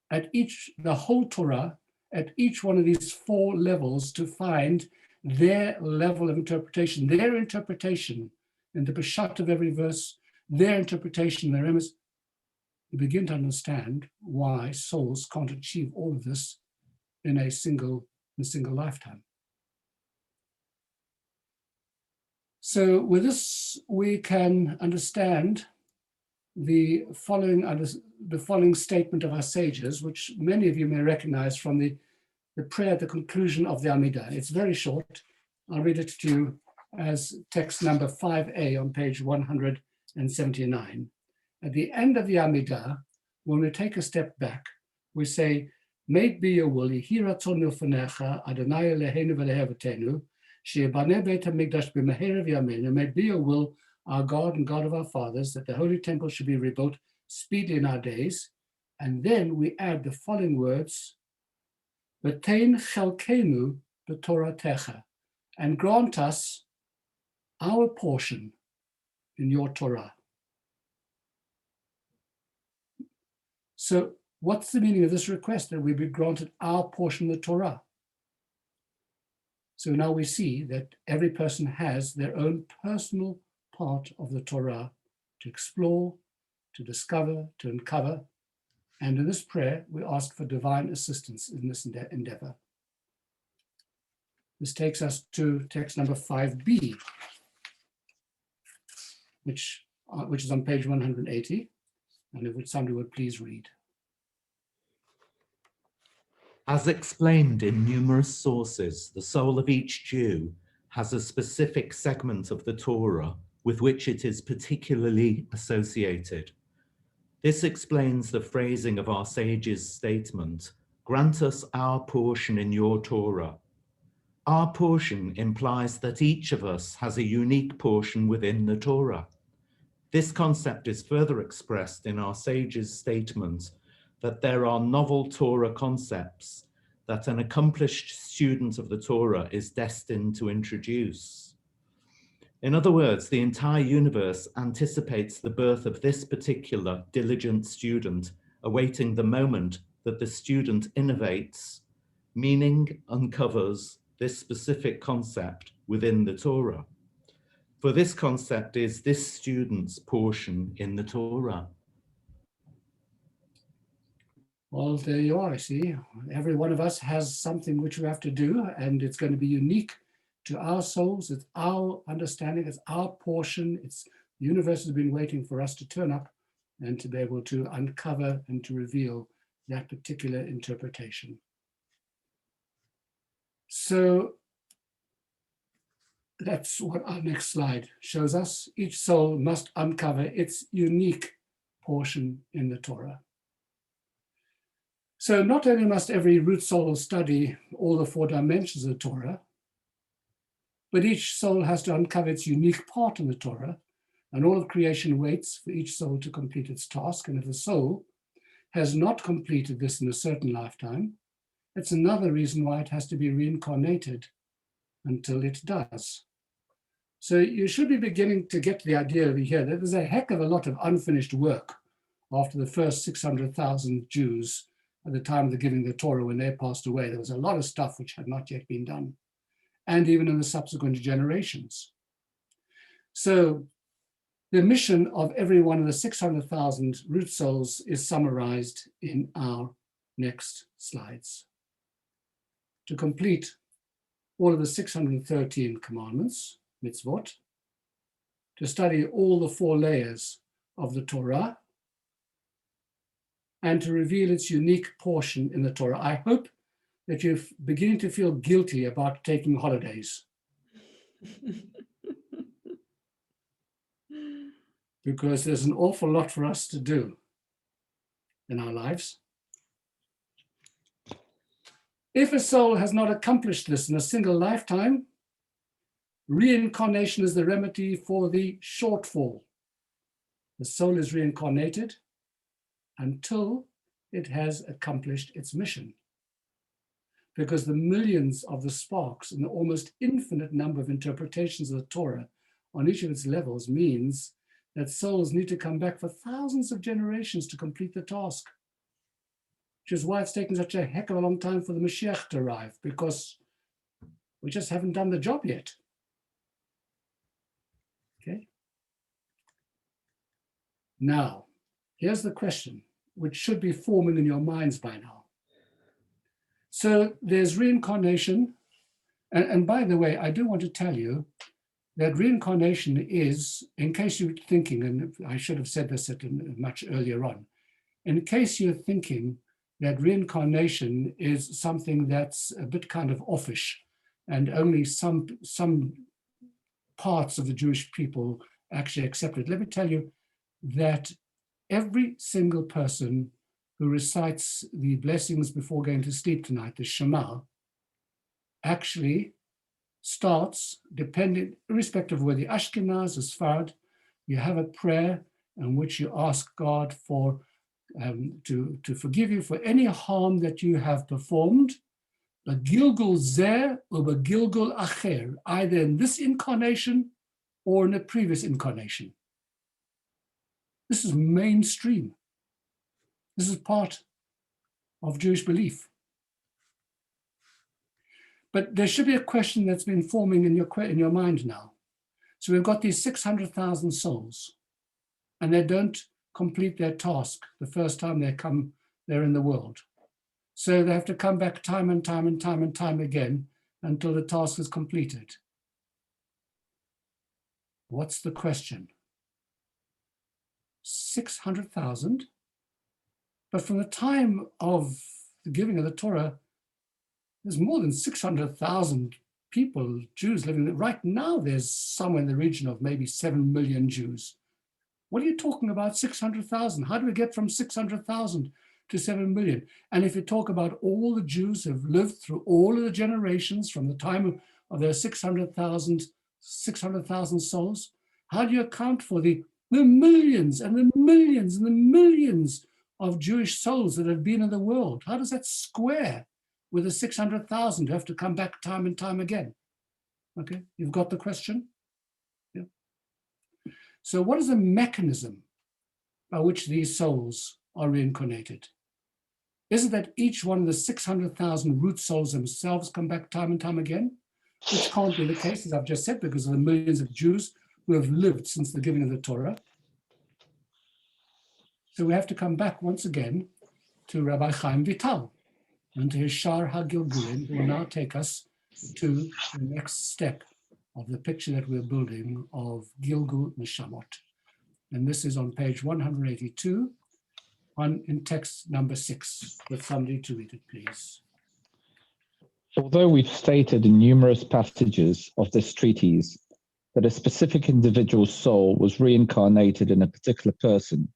the whole Torah at each one of these 4 levels to find their level of interpretation, their interpretation in the Peshat of every verse, their interpretation, their emes, you begin to understand why souls can't achieve all of this in a single lifetime. So with this, we can understand the following statement of our sages, which many of you may recognize from the prayer at the conclusion of the Amidah. It's very short. I'll read it to you as text number 5a on page 179. At the end of the Amidah, when we take a step back, we say, "Made be your will, Yehi ratzon milfanecha, Adonai Eloheinu v'Eloheinu, she'yibaneh Beit HaMikdash b'meher v'yameinu." May it be your will, our God and God of our fathers, that the Holy Temple should be rebuilt speedily in our days. And then we add the following words, "V'tein chelkenu b'Toratecha," and grant us our portion in your Torah. So what's the meaning of this request, that we be granted our portion of the Torah? So now we see that every person has their own personal part of the Torah to explore, to discover, to uncover. And in this prayer, we ask for divine assistance in this endeavor. This takes us to text number 5b, which is on page 180, and if somebody would please read. As explained in numerous sources, the soul of each Jew has a specific segment of the Torah with which it is particularly associated. This explains the phrasing of our sage's statement, "Grant us our portion in your Torah." Our portion implies that each of us has a unique portion within the Torah. This concept is further expressed in our sage's statement that there are novel Torah concepts that an accomplished student of the Torah is destined to introduce. In other words, the entire universe anticipates the birth of this particular diligent student, awaiting the moment that the student innovates, meaning uncovers this specific concept within the Torah. For this concept is this student's portion in the Torah. Well, there you are, see. Every one of us has something which we have to do, and it's going to be unique to our souls. It's our understanding, it's our portion. It's the universe has been waiting for us to turn up and to be able to uncover and to reveal that particular interpretation. So that's what our next slide shows us. Each soul must uncover its unique portion in the Torah. So not only must every root soul study all the 4 dimensions of the Torah, but each soul has to uncover its unique part in the Torah, and all of creation waits for each soul to complete its task. And if a soul has not completed this in a certain lifetime, it's another reason why it has to be reincarnated until it does. So you should be beginning to get the idea over here that there's a heck of a lot of unfinished work after the first 600,000 Jews at the time of the giving of the Torah. When they passed away, there was a lot of stuff which had not yet been done, and even in the subsequent generations. So the mission of every one of the 600,000 root souls is summarized in our next slides. To complete all of the 613 commandments, mitzvot, to study all the 4 layers of the Torah, and to reveal its unique portion in the Torah. I hope that you're beginning to feel guilty about taking holidays, because there's an awful lot for us to do in our lives. If a soul has not accomplished this in a single lifetime, reincarnation is the remedy for the shortfall. The soul is reincarnated until it has accomplished its mission. Because the millions of the sparks and the almost infinite number of interpretations of the Torah on each of its levels means that souls need to come back for thousands of generations to complete the task. Which is why it's taken such a heck of a long time for the Mashiach to arrive, because We just haven't done the job yet. Okay. Now, here's the question, which should be forming in your minds by now. So there's reincarnation. And by the way, I do want to tell you that reincarnation is, in case you're thinking, and I should have said this much earlier on, in case you're thinking that reincarnation is something that's a bit kind of offish and only some parts of the Jewish people actually accept it. Let me tell you that every single person who recites the blessings before going to sleep tonight, the Shema, actually starts, depending, irrespective of whether you're Ashkenaz or Sfarad, you have a prayer in which you ask God for to forgive you for any harm that you have performed, Gilgul zeh or Gilgul acher, either in this incarnation or in a previous incarnation. This is mainstream. This is part of Jewish belief. But there should be a question that's been forming in your mind now. So we've got these 600,000 souls, and they don't complete their task the first time they're in the world. So they have to come back time and time and time and time again until the task is completed. What's the question? 600,000? But from the time of the giving of the Torah, there's more than 600,000 people, Jews living. Right now, there's somewhere in the region of maybe 7 million Jews. What are you talking about, 600,000? How do we get from 600,000 to 7 million? And if you talk about all the Jews who have lived through all of the generations from the time of their 600,000 souls, how do you account for the millions and the millions and the millions of Jewish souls that have been in the world? How does that square with the 600,000 who have to come back time and time again? Okay, you've got the question? Yeah. So what is the mechanism by which these souls are reincarnated? Is it that each one of the 600,000 root souls themselves come back time and time again? Which can't be the case, as I've just said, because of the millions of Jews who have lived since the giving of the Torah. So we have to come back once again to Rabbi Chaim Vital and to his Shar HaGilgulim, who will now take us to the next step of the picture that we're building of Gilgul Neshamot. And this is on page 182 in text number 6. With somebody to read it, please. Although we've stated in numerous passages of this treatise that a specific individual soul was reincarnated in a particular person,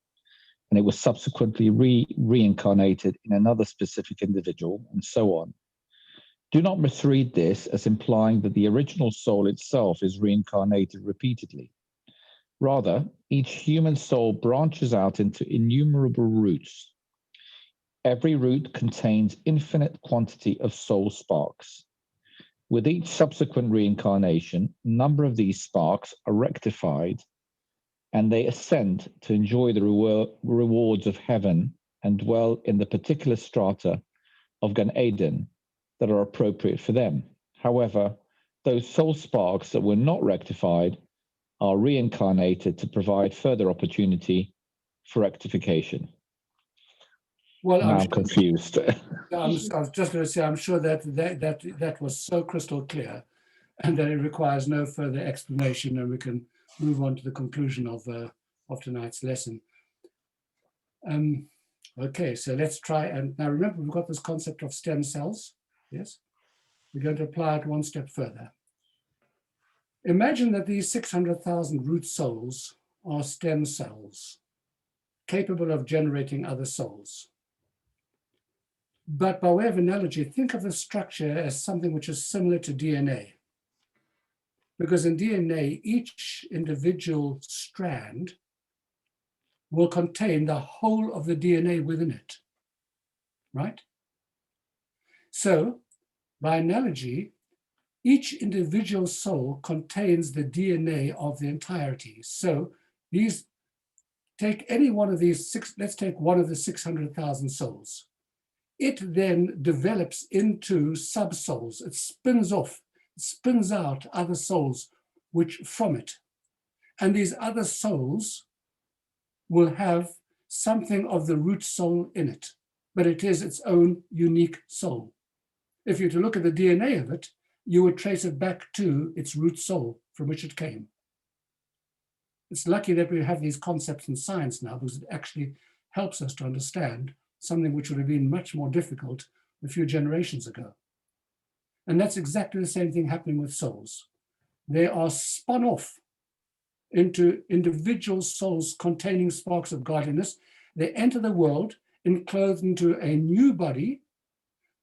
and it was subsequently reincarnated in another specific individual, and so on, do not misread this as implying that the original soul itself is reincarnated repeatedly. Rather, each human soul branches out into innumerable roots. Every root contains infinite quantity of soul sparks. With each subsequent reincarnation, a number of these sparks are rectified and they ascend to enjoy the rewards of heaven and dwell in the particular strata of Gan Eden that are appropriate for them. However, those soul sparks that were not rectified are reincarnated to provide further opportunity for rectification. Well, now I'm confused. I was just going to say, I'm sure that was so crystal clear and that it requires no further explanation, and we can move on to the conclusion of tonight's lesson. Okay, so let's try, and now remember, we've got this concept of stem cells, yes? We're going to apply it one step further. Imagine that these 600,000 root souls are stem cells, capable of generating other souls. But by way of analogy, think of the structure as something which is similar to DNA. Because in DNA, each individual strand will contain the whole of the DNA within it, right? So, by analogy, each individual soul contains the DNA of the entirety. So, take any one of these let's take one of the 600,000 souls. It then develops into sub-souls. It spins off spins out other souls which from it. And these other souls will have something of the root soul in it, but it is its own unique soul. If you were to look at the DNA of it, you would trace it back to its root soul from which it came. It's lucky that we have these concepts in science now, because it actually helps us to understand something which would have been much more difficult a few generations ago. And that's exactly the same thing happening with souls. They are spun off into individual souls containing sparks of godliness. They enter the world enclosed into a new body,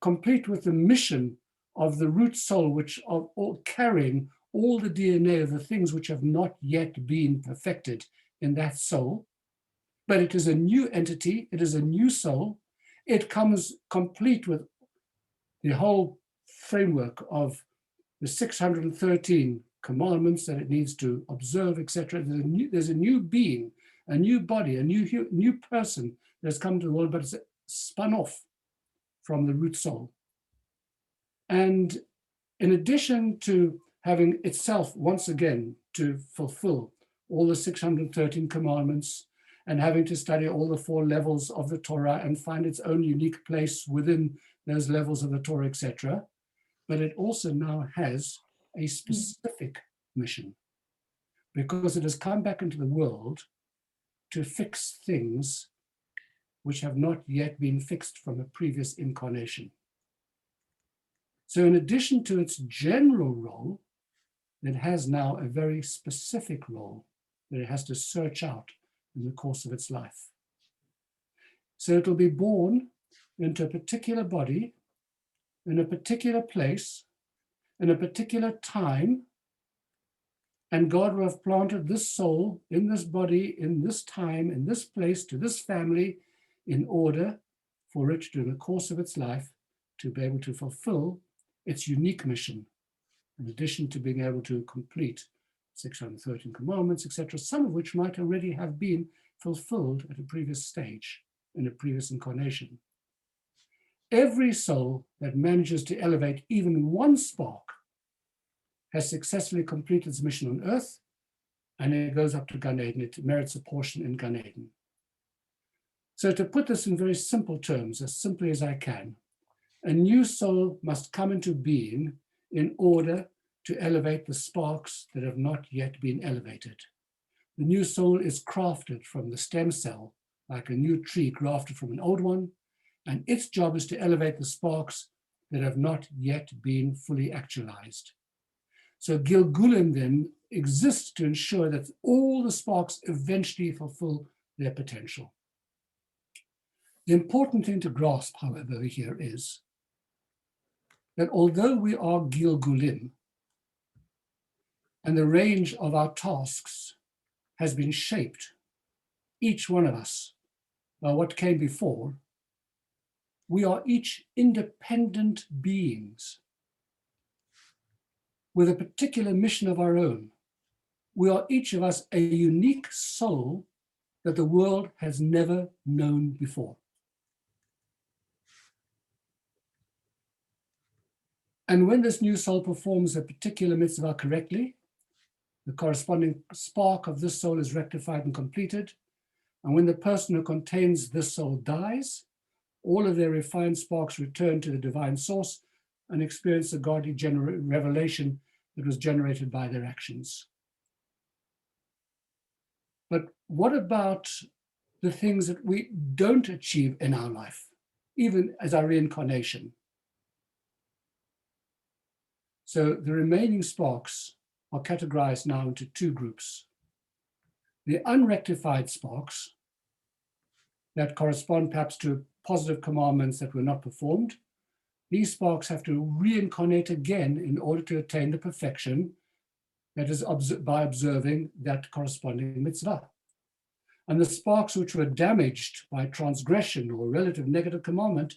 complete with the mission of the root soul, which are all carrying all the DNA of the things which have not yet been perfected in that soul. But it is a new entity, it is a new soul. It comes complete with the whole framework of the 613 commandments that it needs to observe, etc. There's a new being, a new body, a new person that's come to the world, but it's spun off from the root soul. And in addition to having itself once again to fulfill all the 613 commandments and having to study all the 4 levels of the Torah and find its own unique place within those levels of the Torah, etc. But it also now has a specific mission, because it has come back into the world to fix things which have not yet been fixed from a previous incarnation. So in addition to its general role, it has now a very specific role that it has to search out in the course of its life. So it will be born into a particular body, in a particular place, in a particular time, and God will have planted this soul in this body, in this time, in this place, to this family, in order for it, during the course of its life, to be able to fulfill its unique mission, in addition to being able to complete 613 commandments, etc., some of which might already have been fulfilled at a previous stage, in a previous incarnation. Every soul that manages to elevate even one spark has successfully completed its mission on earth, and it goes up to Gan Eden. It merits a portion in Gan Eden. So to put this in very simple terms, as simply as I can, a new soul must come into being in order to elevate the sparks that have not yet been elevated. The new soul is crafted from the stem cell, like a new tree grafted from an old one, and its job is to elevate the sparks that have not yet been fully actualized. So Gilgulim then exists to ensure that all the sparks eventually fulfill their potential. The important thing to grasp, however, here is that although we are Gilgulim, and the range of our tasks has been shaped, each one of us, by what came before, we are each independent beings with a particular mission of our own. We are each of us a unique soul that the world has never known before. And when this new soul performs a particular mitzvah correctly, the corresponding spark of this soul is rectified and completed. And when the person who contains this soul dies, all of their refined sparks return to the divine source and experience the godly revelation that was generated by their actions. But what about the things that we don't achieve in our life, even as our reincarnation? So the remaining sparks are categorized now into 2 groups. The unrectified sparks that correspond perhaps to positive commandments that were not performed. These sparks have to reincarnate again in order to attain the perfection that is by observing that corresponding mitzvah. And the sparks which were damaged by transgression or relative negative commandment,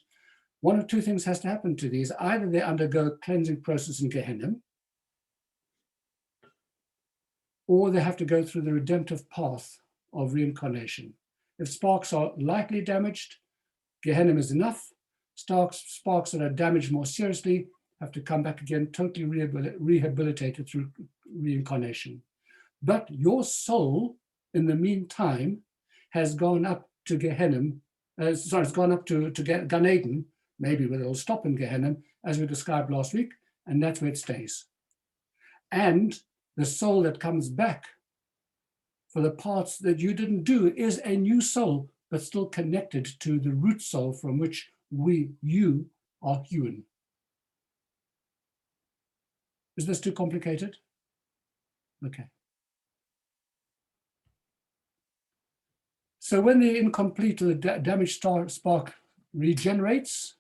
one of 2 things has to happen to these. Either they undergo cleansing process in Gehenna, or they have to go through the redemptive path of reincarnation. If sparks are lightly damaged, Gehenna is enough. Sparks that are damaged more seriously, have to come back again, totally rehabilitated through reincarnation. But your soul, in the meantime, has gone up to Gehenna, it's gone up to Gan Eden, maybe where it'll stop in Gehenna, as we described last week, and that's where it stays. And the soul that comes back for the parts that you didn't do is a new soul, but still connected to the root soul from which you are hewn. Is this too complicated? Okay. So when the incomplete or the damaged spark regenerates,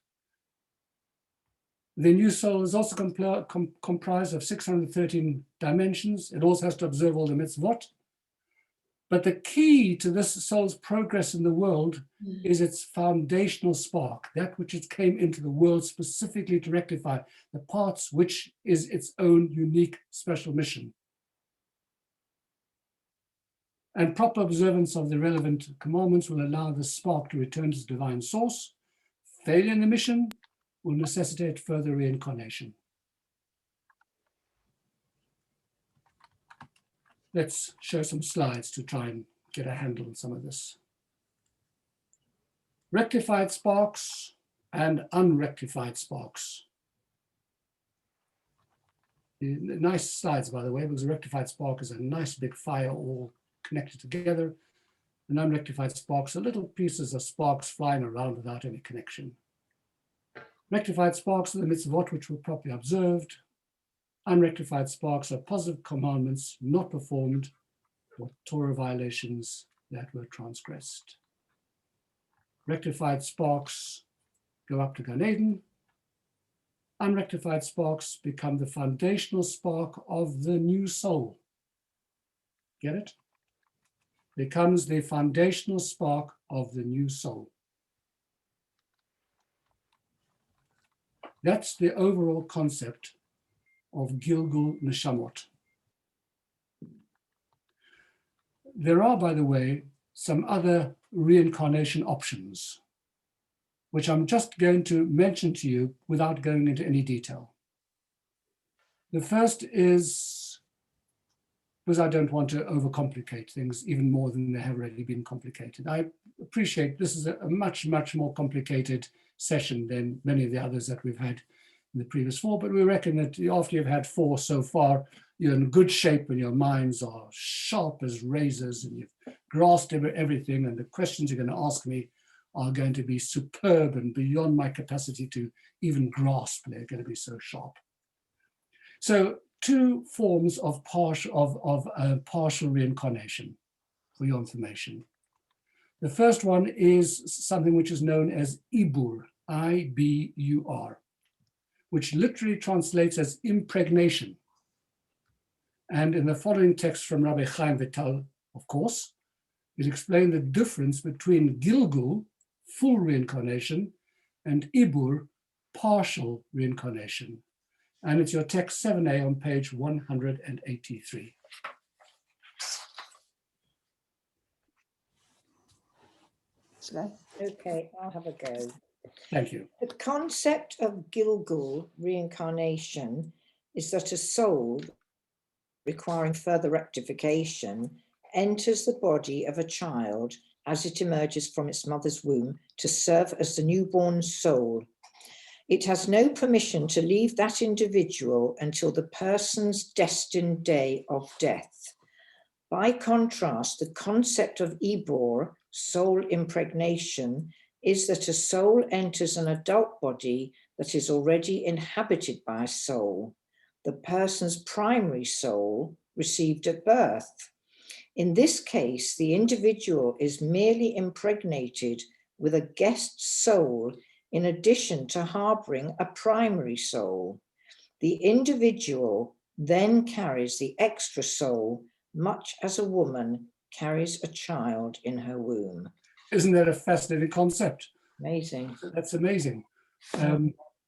the new soul is also comprised of 613 dimensions. It also has to observe all the mitzvot. But the key to this soul's progress in the world is its foundational spark, that which it came into the world specifically to rectify, the parts which is its own unique special mission. And proper observance of the relevant commandments will allow the spark to return to its divine source. Failure in the mission will necessitate further reincarnation. Let's show some slides to try and get a handle on some of this. Rectified sparks and unrectified sparks. Nice slides, by the way, because a rectified spark is a nice big fire all connected together. An unrectified sparks are little pieces of sparks flying around without any connection. Rectified sparks are the mitzvot which were properly observed. Unrectified sparks are positive commandments not performed or Torah violations that were transgressed. Rectified sparks go up to Gan Eden. Unrectified sparks become the foundational spark of the new soul. Get it? Becomes the foundational spark of the new soul. That's the overall concept of Gilgul Neshamot. There are, by the way, some other reincarnation options, which I'm just going to mention to you without going into any detail. The first is, because I don't want to overcomplicate things even more than they have already been complicated. I appreciate this is a much, much more complicated session than many of the others that we've had in the previous four, but we reckon that after you've had four so far, you're in good shape and your minds are sharp as razors and you've grasped everything, and the questions you're going to ask me are going to be superb and beyond my capacity to even grasp. They're going to be so sharp. So two forms of partial reincarnation for your information. The first one is something which is known as Ibur, I-B-U-R, which literally translates as impregnation. And in the following text from Rabbi Chaim Vital, of course, it explained the difference between Gilgul, full reincarnation, and Ibur, partial reincarnation. And it's your text 7a on page 183. Okay, I'll have a go. Thank you. The concept of Gilgul reincarnation is that a soul requiring further rectification enters the body of a child as it emerges from its mother's womb to serve as the newborn soul. It has no permission to leave that individual until the person's destined day of death. By contrast, the concept of Ibor, soul impregnation, is that a soul enters an adult body that is already inhabited by a soul, the person's primary soul received at birth. In this case, the individual is merely impregnated with a guest soul in addition to harboring a primary soul. The individual then carries the extra soul, much as a woman carries a child in her womb. Isn't that a fascinating concept? Amazing. That's amazing.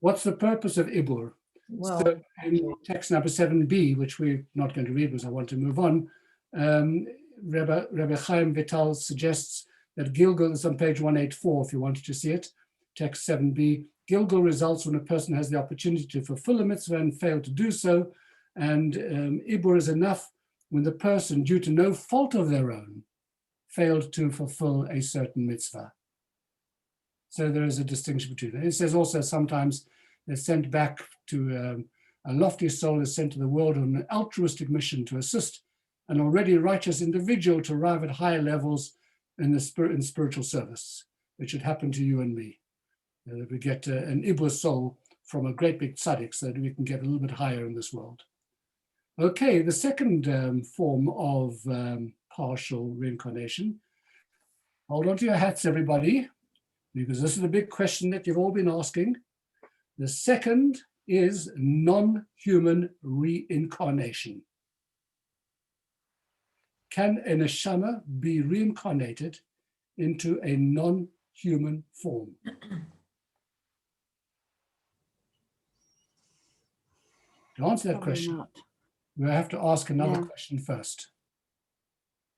What's the purpose of Ibur? Well, so in text number 7b, which we're not going to read because I want to move on, Rabbi Chaim Vital suggests that Gilgul is on page 184, if you wanted to see it. Text 7b, Gilgul results when a person has the opportunity to fulfill a mitzvah and fail to do so. And Ibur is enough when the person, due to no fault of their own, failed to fulfill a certain mitzvah. So there is a distinction between them. It says also sometimes they're sent back to, a lofty soul is sent to the world on an altruistic mission to assist an already righteous individual to arrive at higher levels in spiritual service. It should happen to you and me. That we get an Ibur soul from a great big tzaddik so that we can get a little bit higher in this world. Okay, the second form of partial reincarnation. Hold on to your hats, everybody, because this is the big question that you've all been asking. The second is non-human reincarnation. Can a neshama be reincarnated into a non-human form? To answer that Probably question, not. we'll have to ask another Yeah. question first.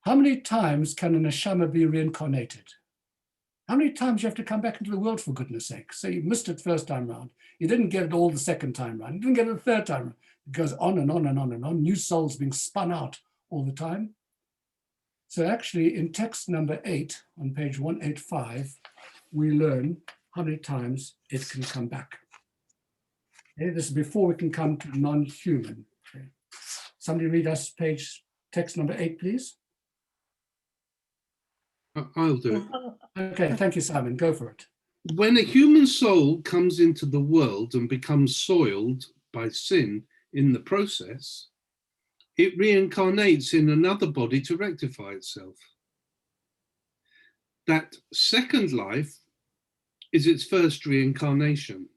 How many times can a neshama be reincarnated? How many times you have to come back into the world, for goodness sake? So you missed it first time round. You didn't get it all the second time round. You didn't get it the third time round. It goes on and on and on and on. New souls being spun out all the time. So actually in text number 8 on page 185, we learn how many times it can come back. Okay, this is before we can come to non-human. Okay. Somebody read us text number 8, please. I'll do it. Okay, thank you, Simon. Go for it. When a human soul comes into the world and becomes soiled by sin in the process, it reincarnates in another body to rectify itself. That second life is its first reincarnation.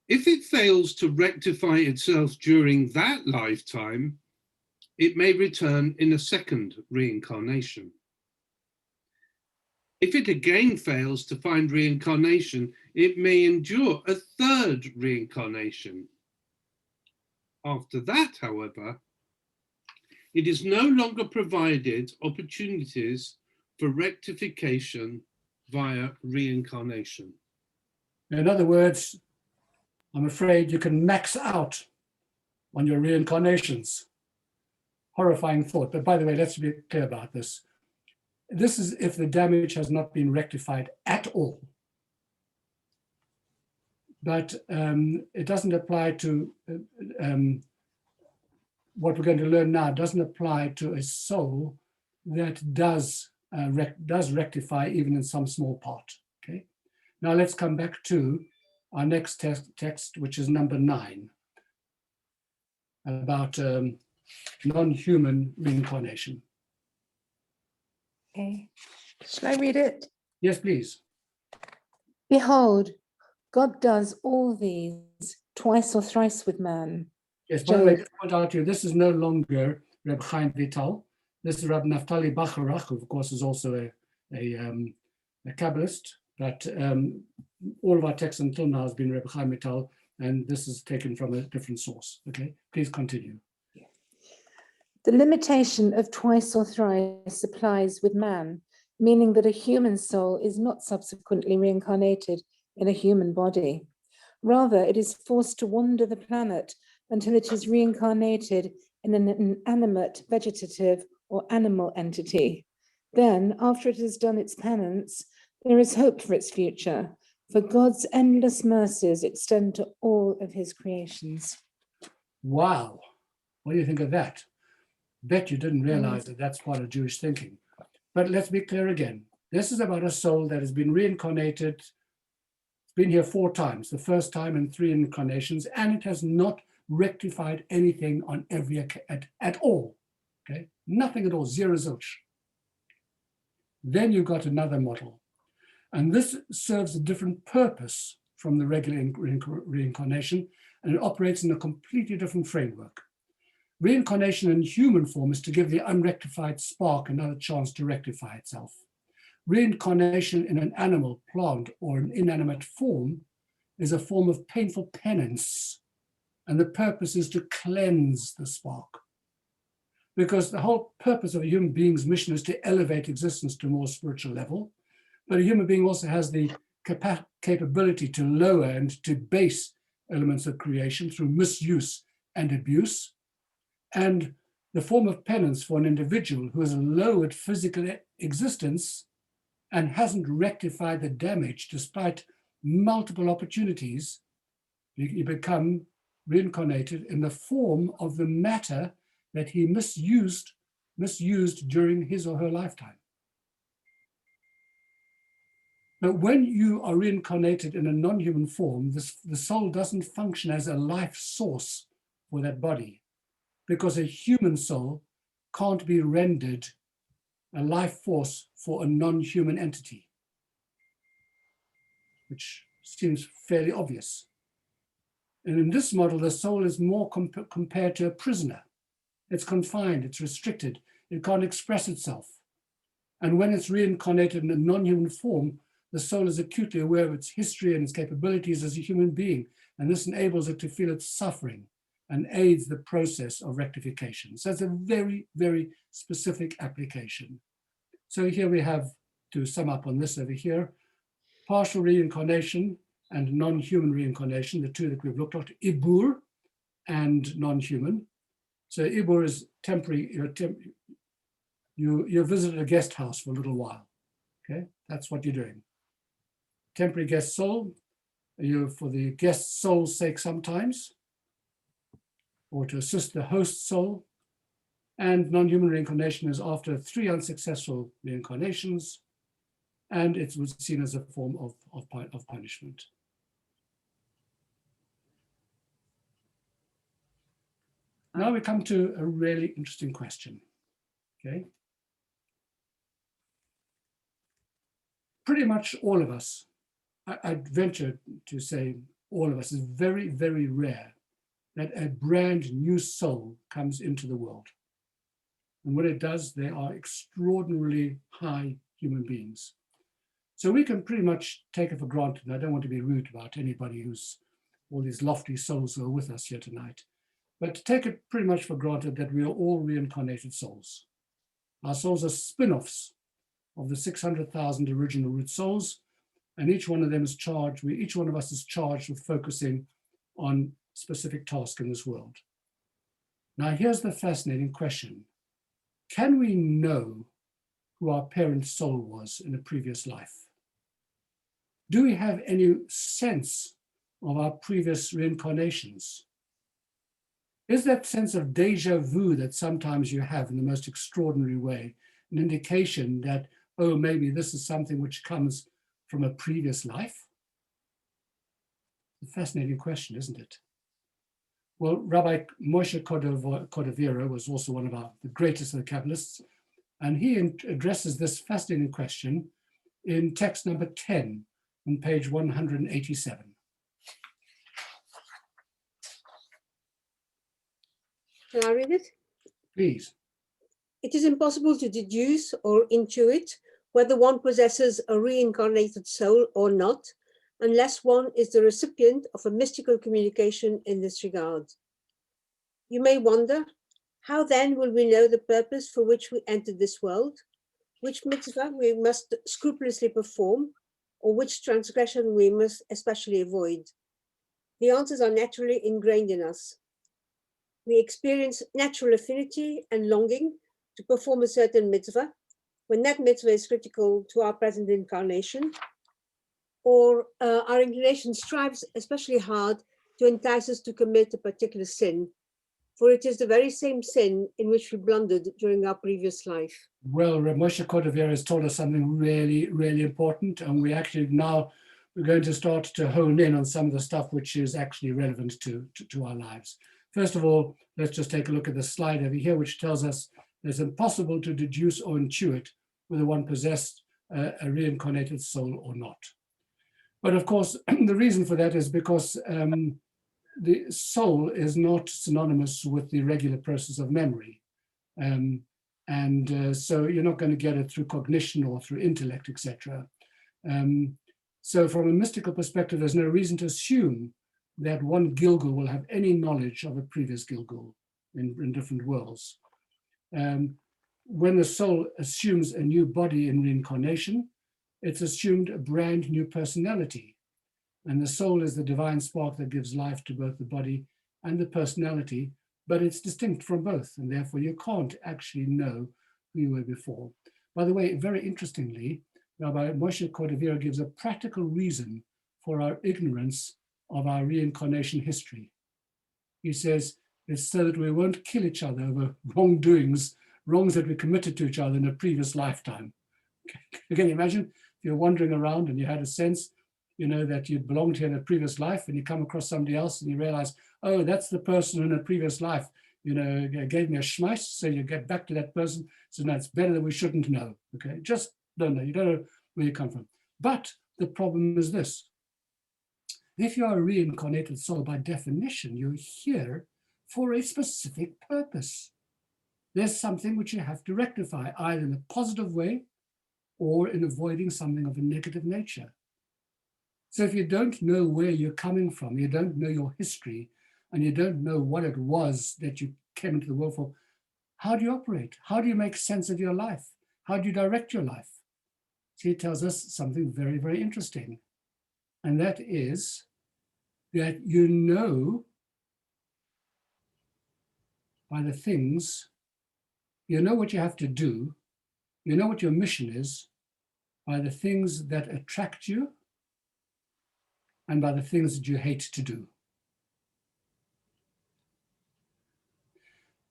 If it fails to rectify itself during that lifetime, it may return in a second reincarnation. If it again fails to find reincarnation, it may endure a third reincarnation. After that, however, it is no longer provided opportunities for rectification via reincarnation. In other words, I'm afraid you can max out on your reincarnations. Horrifying thought. But by the way, let's be clear about this. This is if the damage has not been rectified at all. But it doesn't apply to, what we're going to learn now doesn't apply to a soul that does rectify even in some small part, okay? Now let's come back to our next text, which is number 9, about non-human reincarnation. Okay, shall I read it? Yes, please. Behold, God does all these twice or thrice with man. Yes, by the way, just point out to you, this is no longer Reb Chaim Vital. This is Reb Naftali Bacharach, who of course is also a Kabbalist, but all of our texts until now has been Reb Chaim Vital, and this is taken from a different source. Okay, please continue. The limitation of twice or thrice applies with man, meaning that a human soul is not subsequently reincarnated in a human body. Rather, it is forced to wander the planet until it is reincarnated in an inanimate, vegetative, or animal entity. Then, after it has done its penance, there is hope for its future, for God's endless mercies extend to all of his creations. Wow, what do you think of that? Bet you didn't realize that that's part of Jewish thinking. But let's be clear again. This is about a soul that has been reincarnated. It's been here 4 times, the first time in 3 incarnations, and it has not rectified anything on every at all. Okay, nothing at all, zero zilch. Then you've got another model, and this serves a different purpose from the regular reincarnation, and it operates in a completely different framework. Reincarnation in human form is to give the unrectified spark another chance to rectify itself. Reincarnation in an animal, plant, or an inanimate form is a form of painful penance, and the purpose is to cleanse the spark. Because the whole purpose of a human being's mission is to elevate existence to a more spiritual level, but a human being also has the capability to lower and to base elements of creation through misuse and abuse, and the form of penance for an individual who has lowered physical existence and hasn't rectified the damage despite multiple opportunities. You become reincarnated in the form of the matter that he misused during his or her lifetime. But when you are reincarnated in a non-human form, the soul doesn't function as a life source for that body, because a human soul can't be rendered a life force for a non-human entity, which seems fairly obvious. And in this model, the soul is more compared to a prisoner. It's confined, it's restricted, it can't express itself. And when it's reincarnated in a non-human form, the soul is acutely aware of its history and its capabilities as a human being, and this enables it to feel its suffering and aids the process of rectification. So it's a very, very specific application. So here we have, to sum up on this over here, partial reincarnation and non-human reincarnation, the two that we've looked at, ibur and non-human. So ibur is temporary, you visit a guest house for a little while, okay? That's what you're doing. Temporary guest soul, you for the guest soul's sake sometimes, or to assist the host soul. And non-human reincarnation is after 3 unsuccessful reincarnations, and it was seen as a form of punishment. Now we come to a really interesting question, okay? Pretty much all of us, I'd venture to say all of us, is very, very rare that a brand new soul comes into the world. And when it does, they are extraordinarily high human beings. So we can pretty much take it for granted, and I don't want to be rude about anybody who's all these lofty souls who are with us here tonight, but take it pretty much for granted that we are all reincarnated souls. Our souls are spin-offs of the 600,000 original root souls, and each one of them is charged, each one of us is charged with focusing on specific task in this world. Now here's the fascinating question. Can we know who our parent soul was in a previous life? Do we have any sense of our previous reincarnations? Is that sense of déjà vu that sometimes you have in the most extraordinary way an indication that, oh, maybe this is something which comes from a previous life? A fascinating question, isn't it? Well, Rabbi Moshe Cordovero was also one of the greatest of the Kabbalists, and he addresses this fascinating question in text number 10 on page 187. Can I read it? Please. It is impossible to deduce or intuit whether one possesses a reincarnated soul or not, unless one is the recipient of a mystical communication in this regard. You may wonder, how then will we know the purpose for which we entered this world, which mitzvah we must scrupulously perform, or which transgression we must especially avoid? The answers are naturally ingrained in us. We experience natural affinity and longing to perform a certain mitzvah, when that mitzvah is critical to our present incarnation, or our inclination strives especially hard to entice us to commit a particular sin, for it is the very same sin in which we blundered during our previous life. Well, Reb Moshe Cordovero has told us something really, really important, and we actually now we're going to start to hone in on some of the stuff which is actually relevant to our lives. First of all, let's just take a look at the slide over here, which tells us it's impossible to deduce or intuit whether one possessed a reincarnated soul or not. But of course, the reason for that is because the soul is not synonymous with the regular process of memory. So you're not going to get it through cognition or through intellect, etc. So from a mystical perspective, there's no reason to assume that one Gilgul will have any knowledge of a previous Gilgul in different worlds. When the soul assumes a new body in reincarnation, it's assumed a brand new personality. And the soul is the divine spark that gives life to both the body and the personality, but it's distinct from both. And therefore you can't actually know who you were before. By the way, very interestingly, Rabbi Moshe Cordovero gives a practical reason for our ignorance of our reincarnation history. He says it's so that we won't kill each other over wrongdoings, wrongs that we committed to each other in a previous lifetime. Can you imagine if you're wandering around and you had a sense, you know, that you belonged here in a previous life, and you come across somebody else and you realize, oh, that's the person in a previous life, you know, gave me a schmeiss, so you get back to that person. So no, it's better that we shouldn't know, okay? Just don't know, you don't know where you come from. But the problem is this. If you are a reincarnated soul, by definition, you're here for a specific purpose. There's something which you have to rectify, either in a positive way or in avoiding something of a negative nature. So if you don't know where you're coming from, you don't know your history, and you don't know what it was that you came into the world for, how do you operate? How do you make sense of your life? How do you direct your life? So he tells us something very, very interesting. And that is that you know by the things, you know what you have to do, you know what your mission is by the things that attract you and by the things that you hate to do.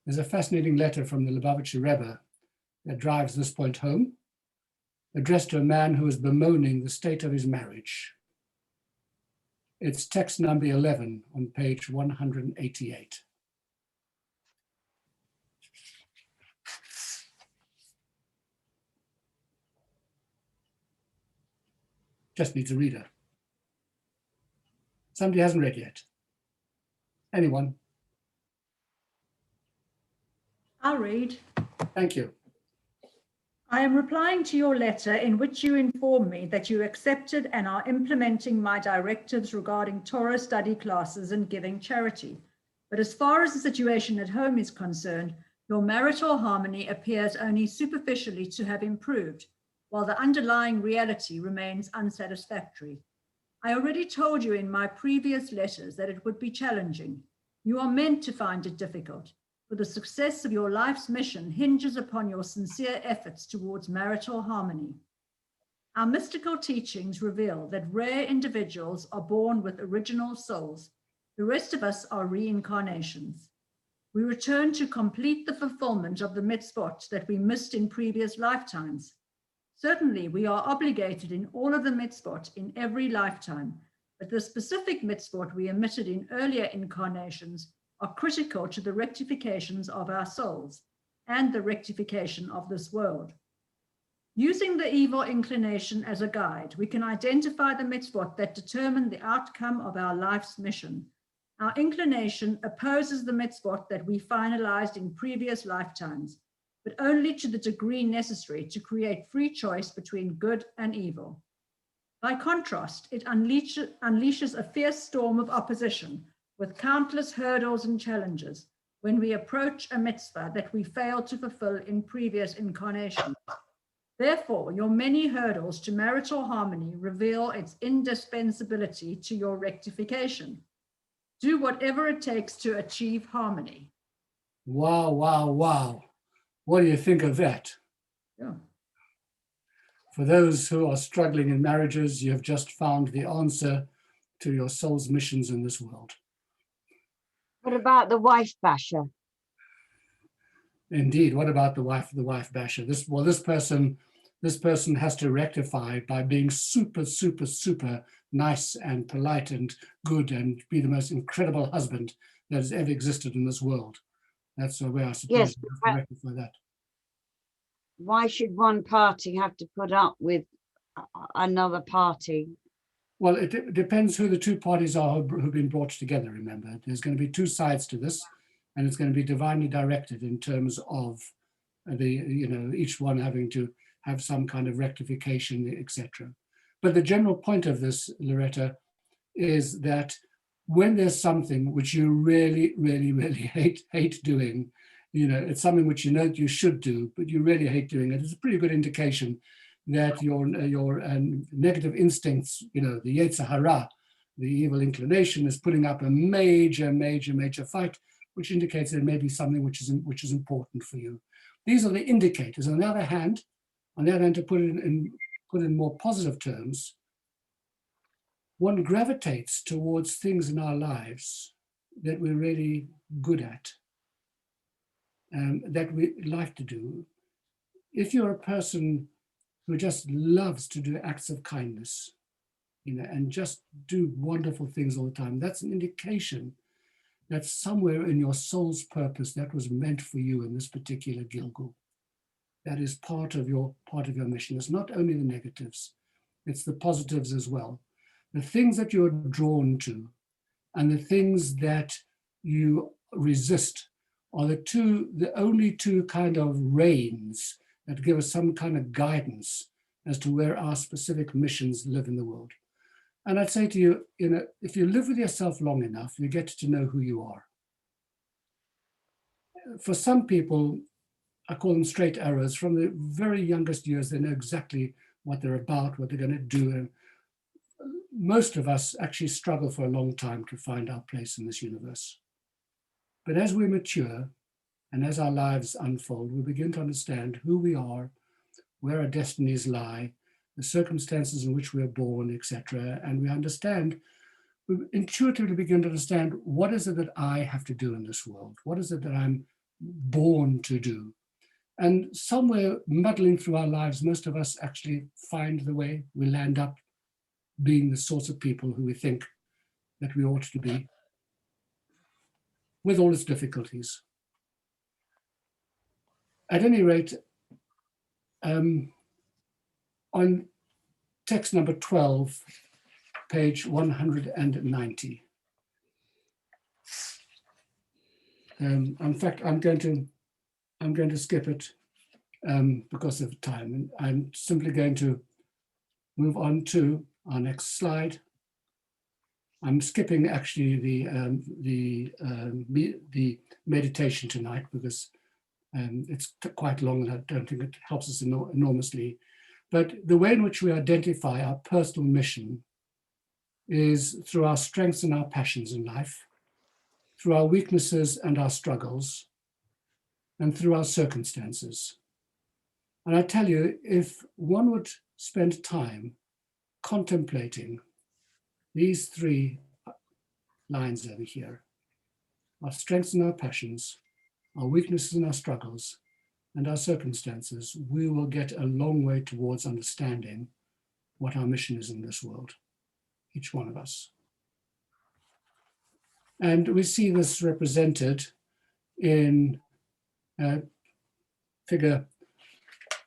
There's a fascinating letter from the Lubavitcher Rebbe that drives this point home, addressed to a man who is bemoaning the state of his marriage. It's text number 11 on page 188. Just needs a reader. Somebody hasn't read yet. Anyone? I'll read. Thank you. I am replying to your letter in which you inform me that you accepted and are implementing my directives regarding Torah study classes and giving charity. But as far as the situation at home is concerned, your marital harmony appears only superficially to have improved, while the underlying reality remains unsatisfactory. I already told you in my previous letters that it would be challenging. You are meant to find it difficult, for the success of your life's mission hinges upon your sincere efforts towards marital harmony. Our mystical teachings reveal that rare individuals are born with original souls. The rest of us are reincarnations. We return to complete the fulfillment of the mitzvot that we missed in previous lifetimes. Certainly, we are obligated in all of the mitzvot in every lifetime, but the specific mitzvot we omitted in earlier incarnations are critical to the rectifications of our souls and the rectification of this world. Using the evil inclination as a guide, we can identify the mitzvot that determine the outcome of our life's mission. Our inclination opposes the mitzvot that we finalized in previous lifetimes, but only to the degree necessary to create free choice between good and evil. By contrast, it unleashes a fierce storm of opposition with countless hurdles and challenges when we approach a mitzvah that we failed to fulfill in previous incarnations. Therefore, your many hurdles to marital harmony reveal its indispensability to your rectification. Do whatever it takes to achieve harmony. Wow, wow, wow. What do you think of that? Yeah. For those who are struggling in marriages, you have just found the answer to your soul's missions in this world. What about the wife basher? Indeed, what about the wife basher? This person has to rectify by being super, super, super nice and polite and good and be the most incredible husband that has ever existed in this world. That's the way I suppose Yes, you have to rectify that. Why should one party have to put up with another party? Well, it depends who the two parties are who've been brought together, remember. There's going to be two sides to this, and it's going to be divinely directed in terms of each one having to have some kind of rectification, etc. But the general point of this, Loretta, is that when there's something which you really, really, really hate doing, it's something which you know you should do, but you really hate doing it, it's a pretty good indication that your negative instincts, the Yetzer Hara, the evil inclination, is putting up a major fight, which indicates there may be something which is important for you. These are the indicators. On the other hand, to put it in more positive terms, one gravitates towards things in our lives that we're really good at, that we like to do. If you're a person who just loves to do acts of kindness, and just do wonderful things all the time, that's an indication that somewhere in your soul's purpose that was meant for you in this particular Gilgul. That is part of your mission. It's not only the negatives, it's the positives as well. The things that you're drawn to and the things that you resist are the only two kind of reins that give us some kind of guidance as to where our specific missions live in the world. And I'd say to you, if you live with yourself long enough, you get to know who you are. For some people, I call them straight arrows. From the very youngest years, they know exactly what they're about, what they're going to do. And most of us actually struggle for a long time to find our place in this universe. But as we mature and as our lives unfold, we begin to understand who we are, where our destinies lie, the circumstances in which we're born, etc. And we intuitively begin to understand, what is it that I have to do in this world? What is it that I'm born to do? And somewhere muddling through our lives, most of us actually find the way. We land up being the sorts of people who we think that we ought to be, with all its difficulties. At any rate, on text number 12, page 190. In fact, I'm going to skip it because of time, and I'm simply going to move on to our next slide. I'm skipping actually the meditation tonight because it's quite long and I don't think it helps us enormously. But the way in which we identify our personal mission is through our strengths and our passions in life, through our weaknesses and our struggles, and through our circumstances. And I tell you, if one would spend time contemplating these three lines over here, our strengths and our passions, our weaknesses and our struggles, and our circumstances, we will get a long way towards understanding what our mission is in this world, each one of us. And we see this represented in figure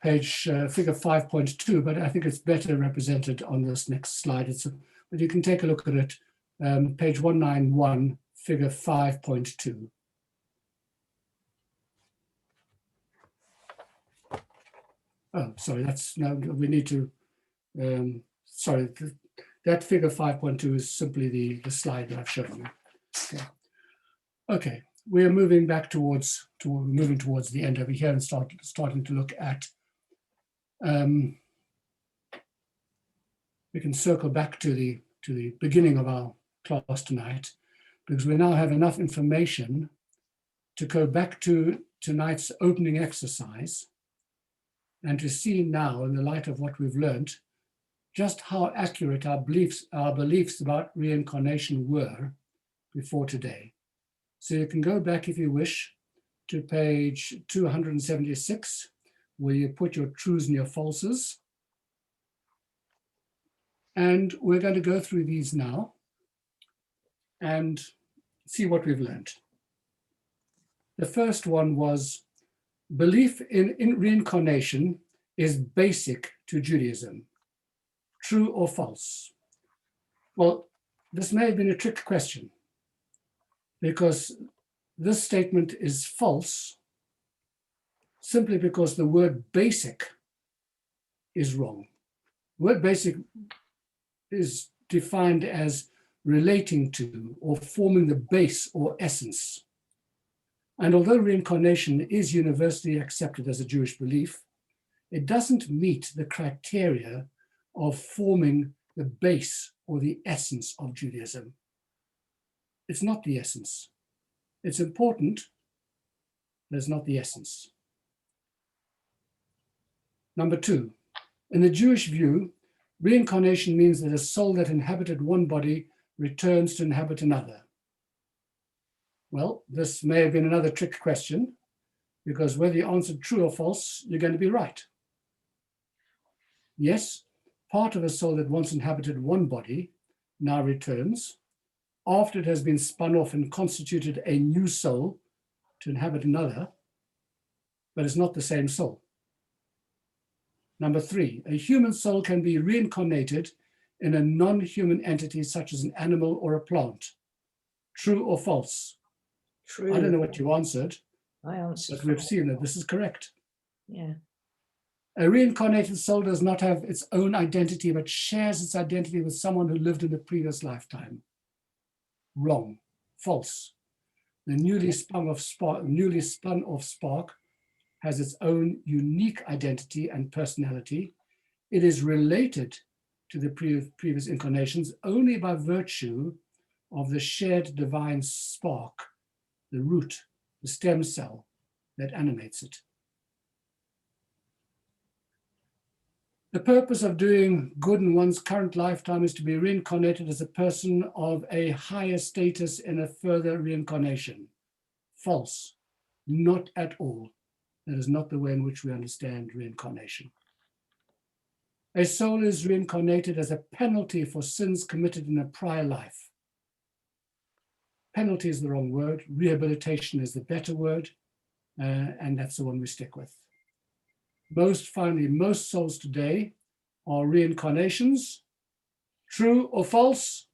5.2, but I think it's better represented on this next slide. But you can take a look at it, page 191, figure 5.2. Oh, sorry, we need to, sorry, that figure 5.2 is simply the slide that I've shown you. Okay, we are moving back towards the end over here and starting to look at, we can circle back to the beginning of our class tonight, because we now have enough information to go back to tonight's opening exercise and to see now, in the light of what we've learned, just how accurate our beliefs about reincarnation were before today. So you can go back, if you wish, to page 276, where you put your truths and your falses. And we're going to go through these now and see what we've learned. The first one was, belief in reincarnation is basic to Judaism. True or false? Well, this may have been a trick question, because this statement is false simply because the word basic is wrong. The word basic is defined as relating to or forming the base or essence. And although reincarnation is universally accepted as a Jewish belief, it doesn't meet the criteria of forming the base or the essence of Judaism. It's not the essence. It's important, but it's not the essence. Number two, in the Jewish view, reincarnation means that a soul that inhabited one body returns to inhabit another. Well, this may have been another trick question, because whether you answered true or false, you're going to be right. Yes, part of a soul that once inhabited one body now returns after it has been spun off and constituted a new soul to inhabit another, but it's not the same soul. Number three, a human soul can be reincarnated in a non-human entity such as an animal or a plant. True or false? True. I don't know what you answered, I answered but we've false. seen that this is correct. Yeah. A reincarnated soul does not have its own identity, but shares its identity with someone who lived in the previous lifetime. Wrong. False. The newly spun off spark has its own unique identity and personality. It is related to the previous incarnations only by virtue of the shared divine spark, the root, the stem cell that animates it. The purpose of doing good in one's current lifetime is to be reincarnated as a person of a higher status in a further reincarnation. False. Not at all. That is not the way in which we understand reincarnation. A soul is reincarnated as a penalty for sins committed in a prior life. Penalty is the wrong word. Rehabilitation is the better word, and that's the one we stick with. Finally, most souls today are reincarnations. True or false?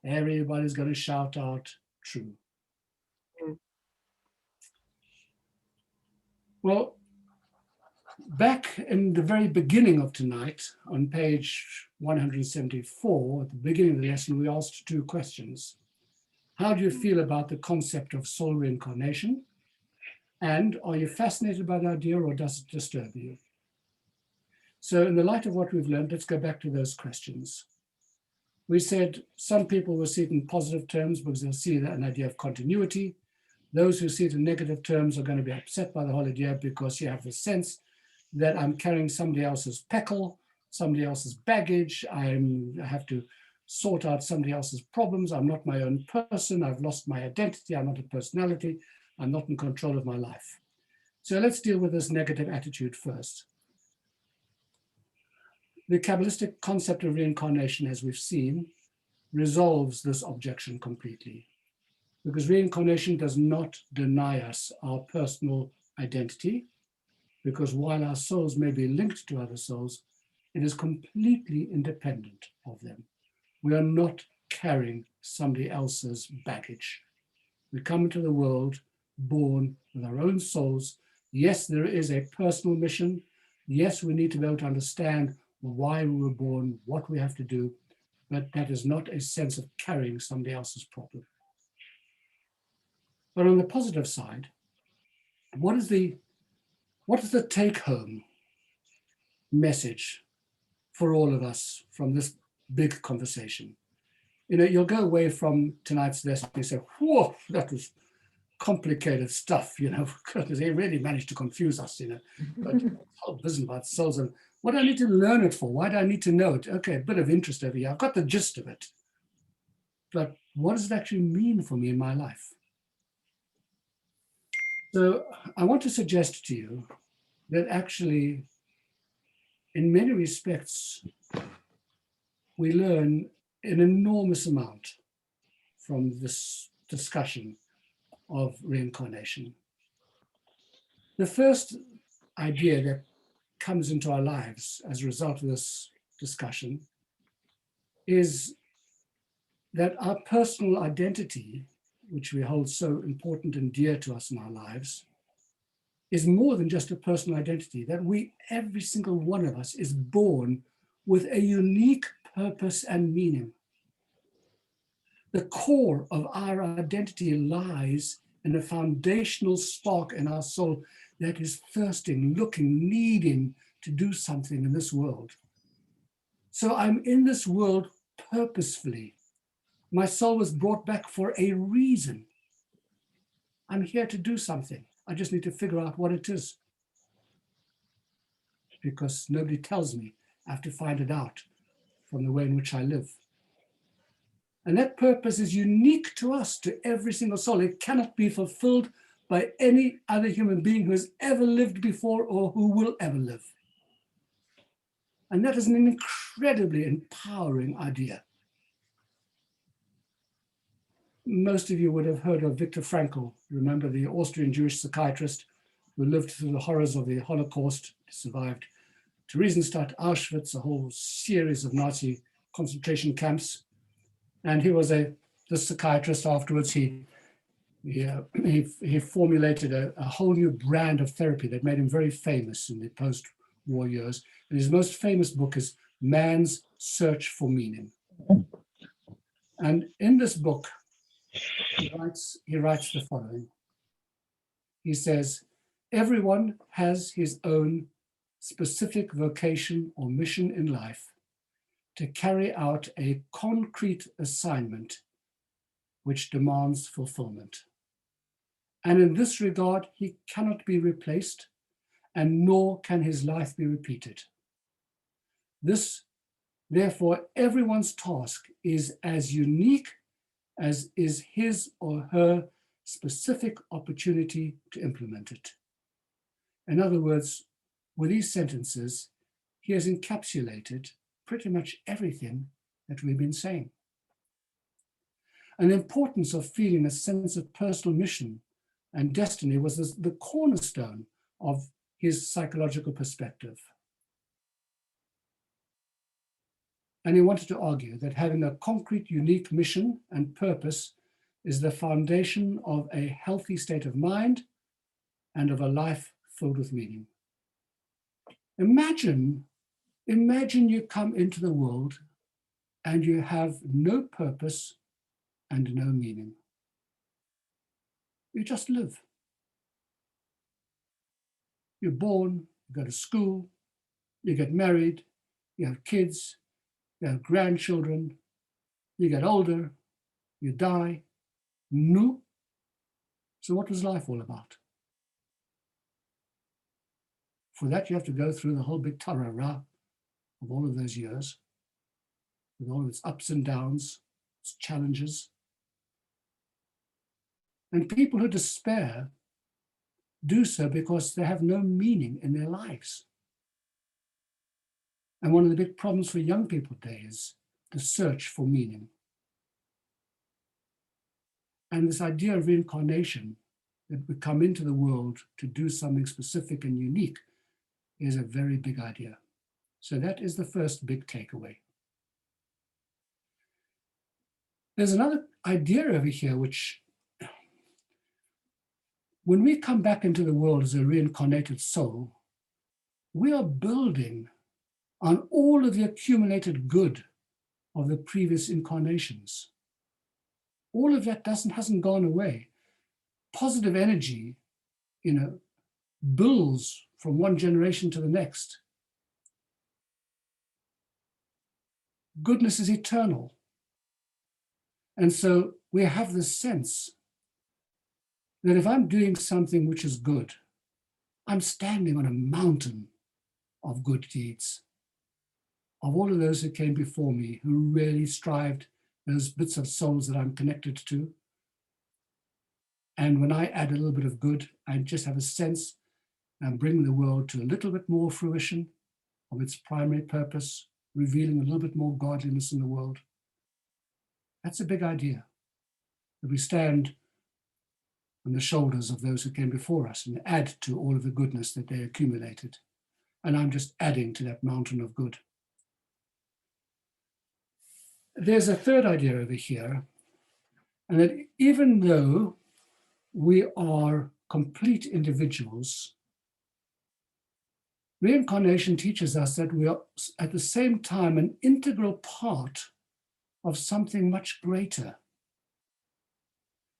Everybody's going to shout out true. Well, back in the very beginning of tonight, on page 174, at the beginning of the lesson, we asked two questions. How do you feel about the concept of soul reincarnation? And are you fascinated by the idea, or does it disturb you? So in the light of what we've learned, let's go back to those questions. We said some people will see it in positive terms because they'll see an idea of continuity. Those who see it in negative terms are going to be upset by the whole idea because you have the sense that I'm carrying somebody else's peckle, somebody else's baggage. I have to sort out somebody else's problems. I'm not my own person. I've lost my identity. I'm not a personality. I'm not in control of my life. So let's deal with this negative attitude first. The Kabbalistic concept of reincarnation, as we've seen, resolves this objection completely, because reincarnation does not deny us our personal identity, because while our souls may be linked to other souls, it is completely independent of them. We are not carrying somebody else's baggage. We come into the world born with our own souls. Yes, there is a personal mission. Yes, we need to be able to understand why we were born, what we have to do, but that is not a sense of carrying somebody else's problem. But on the positive side, what is the take-home message for all of us from this big conversation? You know, you'll go away from tonight's lesson and say, whoa, that was complicated stuff, you know, because they really managed to confuse us, you know. But whole business about souls, and what do I need to learn it for? Why do I need to know it? Okay, a bit of interest over here. I've got the gist of it. But what does it actually mean for me in my life? So I want to suggest to you that actually, in many respects, we learn an enormous amount from this discussion of reincarnation. The first idea that comes into our lives as a result of this discussion is that our personal identity, which we hold so important and dear to us in our lives, is more than just a personal identity, that every single one of us is born with a unique purpose and meaning. The core of our identity lies in a foundational spark in our soul that is thirsting, looking, needing to do something in this world. So I'm in this world purposefully. My soul was brought back for a reason. I'm here to do something. I just need to figure out what it is. Because nobody tells me. I have to find it out from the way in which I live. And that purpose is unique to us, to every single soul. It cannot be fulfilled by any other human being who has ever lived before or who will ever live. And that is an incredibly empowering idea. Most of you would have heard of Viktor Frankl, remember, the Austrian Jewish psychiatrist who lived through the horrors of the Holocaust, survived Theresienstadt, Auschwitz, a whole series of Nazi concentration camps. And he was the psychiatrist afterwards. He formulated a whole new brand of therapy that made him very famous in the post-war years. And his most famous book is Man's Search for Meaning. And in this book, he writes the following. He says, everyone has his own specific vocation or mission in life to carry out a concrete assignment which demands fulfillment. And in this regard, he cannot be replaced, and nor can his life be repeated. This, therefore, everyone's task is as unique as is his or her specific opportunity to implement it. In other words, with these sentences, he has encapsulated pretty much everything that we've been saying. And the importance of feeling a sense of personal mission and destiny was the cornerstone of his psychological perspective. And he wanted to argue that having a concrete, unique mission and purpose is the foundation of a healthy state of mind and of a life filled with meaning. Imagine you come into the world and you have no purpose and no meaning. You just live. You're born, you go to school, you get married, you have kids, you have grandchildren, you get older, you die. No. So what was life all about? For that, you have to go through the whole big tarara of all of those years, with all of its ups and downs, its challenges. And people who despair do so because they have no meaning in their lives. And one of the big problems for young people today is the search for meaning. And this idea of reincarnation, that we come into the world to do something specific and unique, is a very big idea. So that is the first big takeaway. There's another idea over here, which when we come back into the world as a reincarnated soul, we are building on all of the accumulated good of the previous incarnations. All of that hasn't gone away. Positive energy, builds from one generation to the next. Goodness is eternal. And so we have this sense that if I'm doing something which is good, I'm standing on a mountain of good deeds, of all of those who came before me, who really strived, those bits of souls that I'm connected to. And when I add a little bit of good, I just have a sense I'm bringing the world to a little bit more fruition of its primary purpose, revealing a little bit more godliness in the world. That's a big idea, that we stand on the shoulders of those who came before us and add to all of the goodness that they accumulated. And I'm just adding to that mountain of good. There's a third idea over here, and that even though we are complete individuals, reincarnation teaches us that we are at the same time an integral part of something much greater.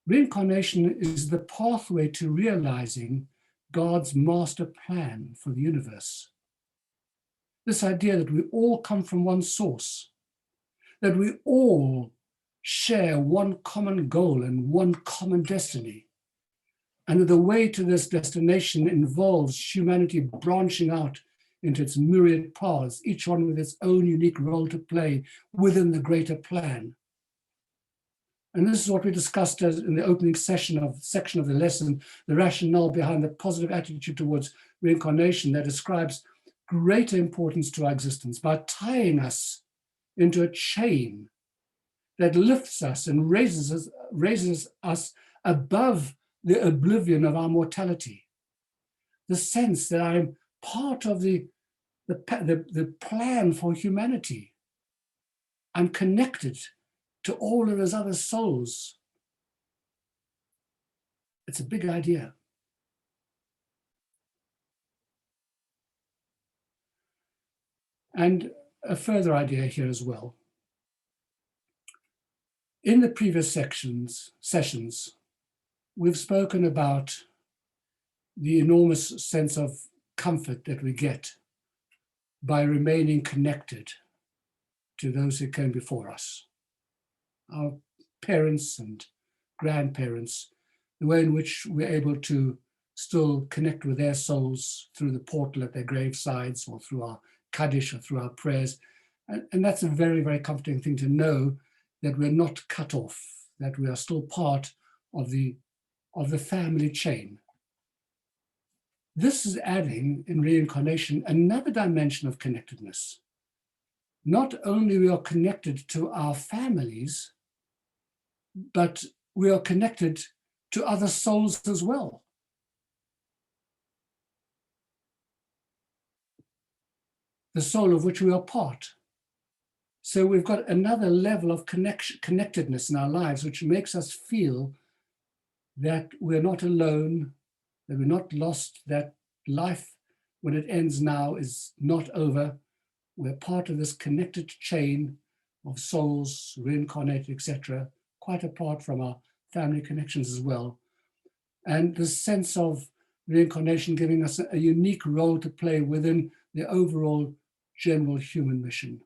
Reincarnation is the pathway to realizing God's master plan for the universe. This idea that we all come from one source, that we all share one common goal and one common destiny, and that the way to this destination involves humanity branching out into its myriad paths, each one with its own unique role to play within the greater plan. And this is what we discussed as in the opening section of the lesson, the rationale behind the positive attitude towards reincarnation that ascribes greater importance to our existence by tying us into a chain that lifts us and raises us above the oblivion of our mortality. The sense that I'm part of the plan for humanity. I'm connected to all of those other souls. It's a big idea. And a further idea here as well. In the previous sessions, we've spoken about the enormous sense of comfort that we get by remaining connected to those who came before us, our parents and grandparents, the way in which we're able to still connect with their souls through the portal at their gravesides or through our Kaddish or through our prayers. And that's a very, very comforting thing to know, that we're not cut off, that we are still part of the family chain. This is adding in reincarnation another dimension of connectedness. Not only we are connected to our families, but we are connected to other souls as well. The soul of which we are part. So we've got another level of connectedness in our lives, which makes us feel that we're not alone, that we're not lost, that life, when it ends now, is not over. We're part of this connected chain of souls, reincarnated, etc., quite apart from our family connections as well. And the sense of reincarnation giving us a unique role to play within the overall general human mission.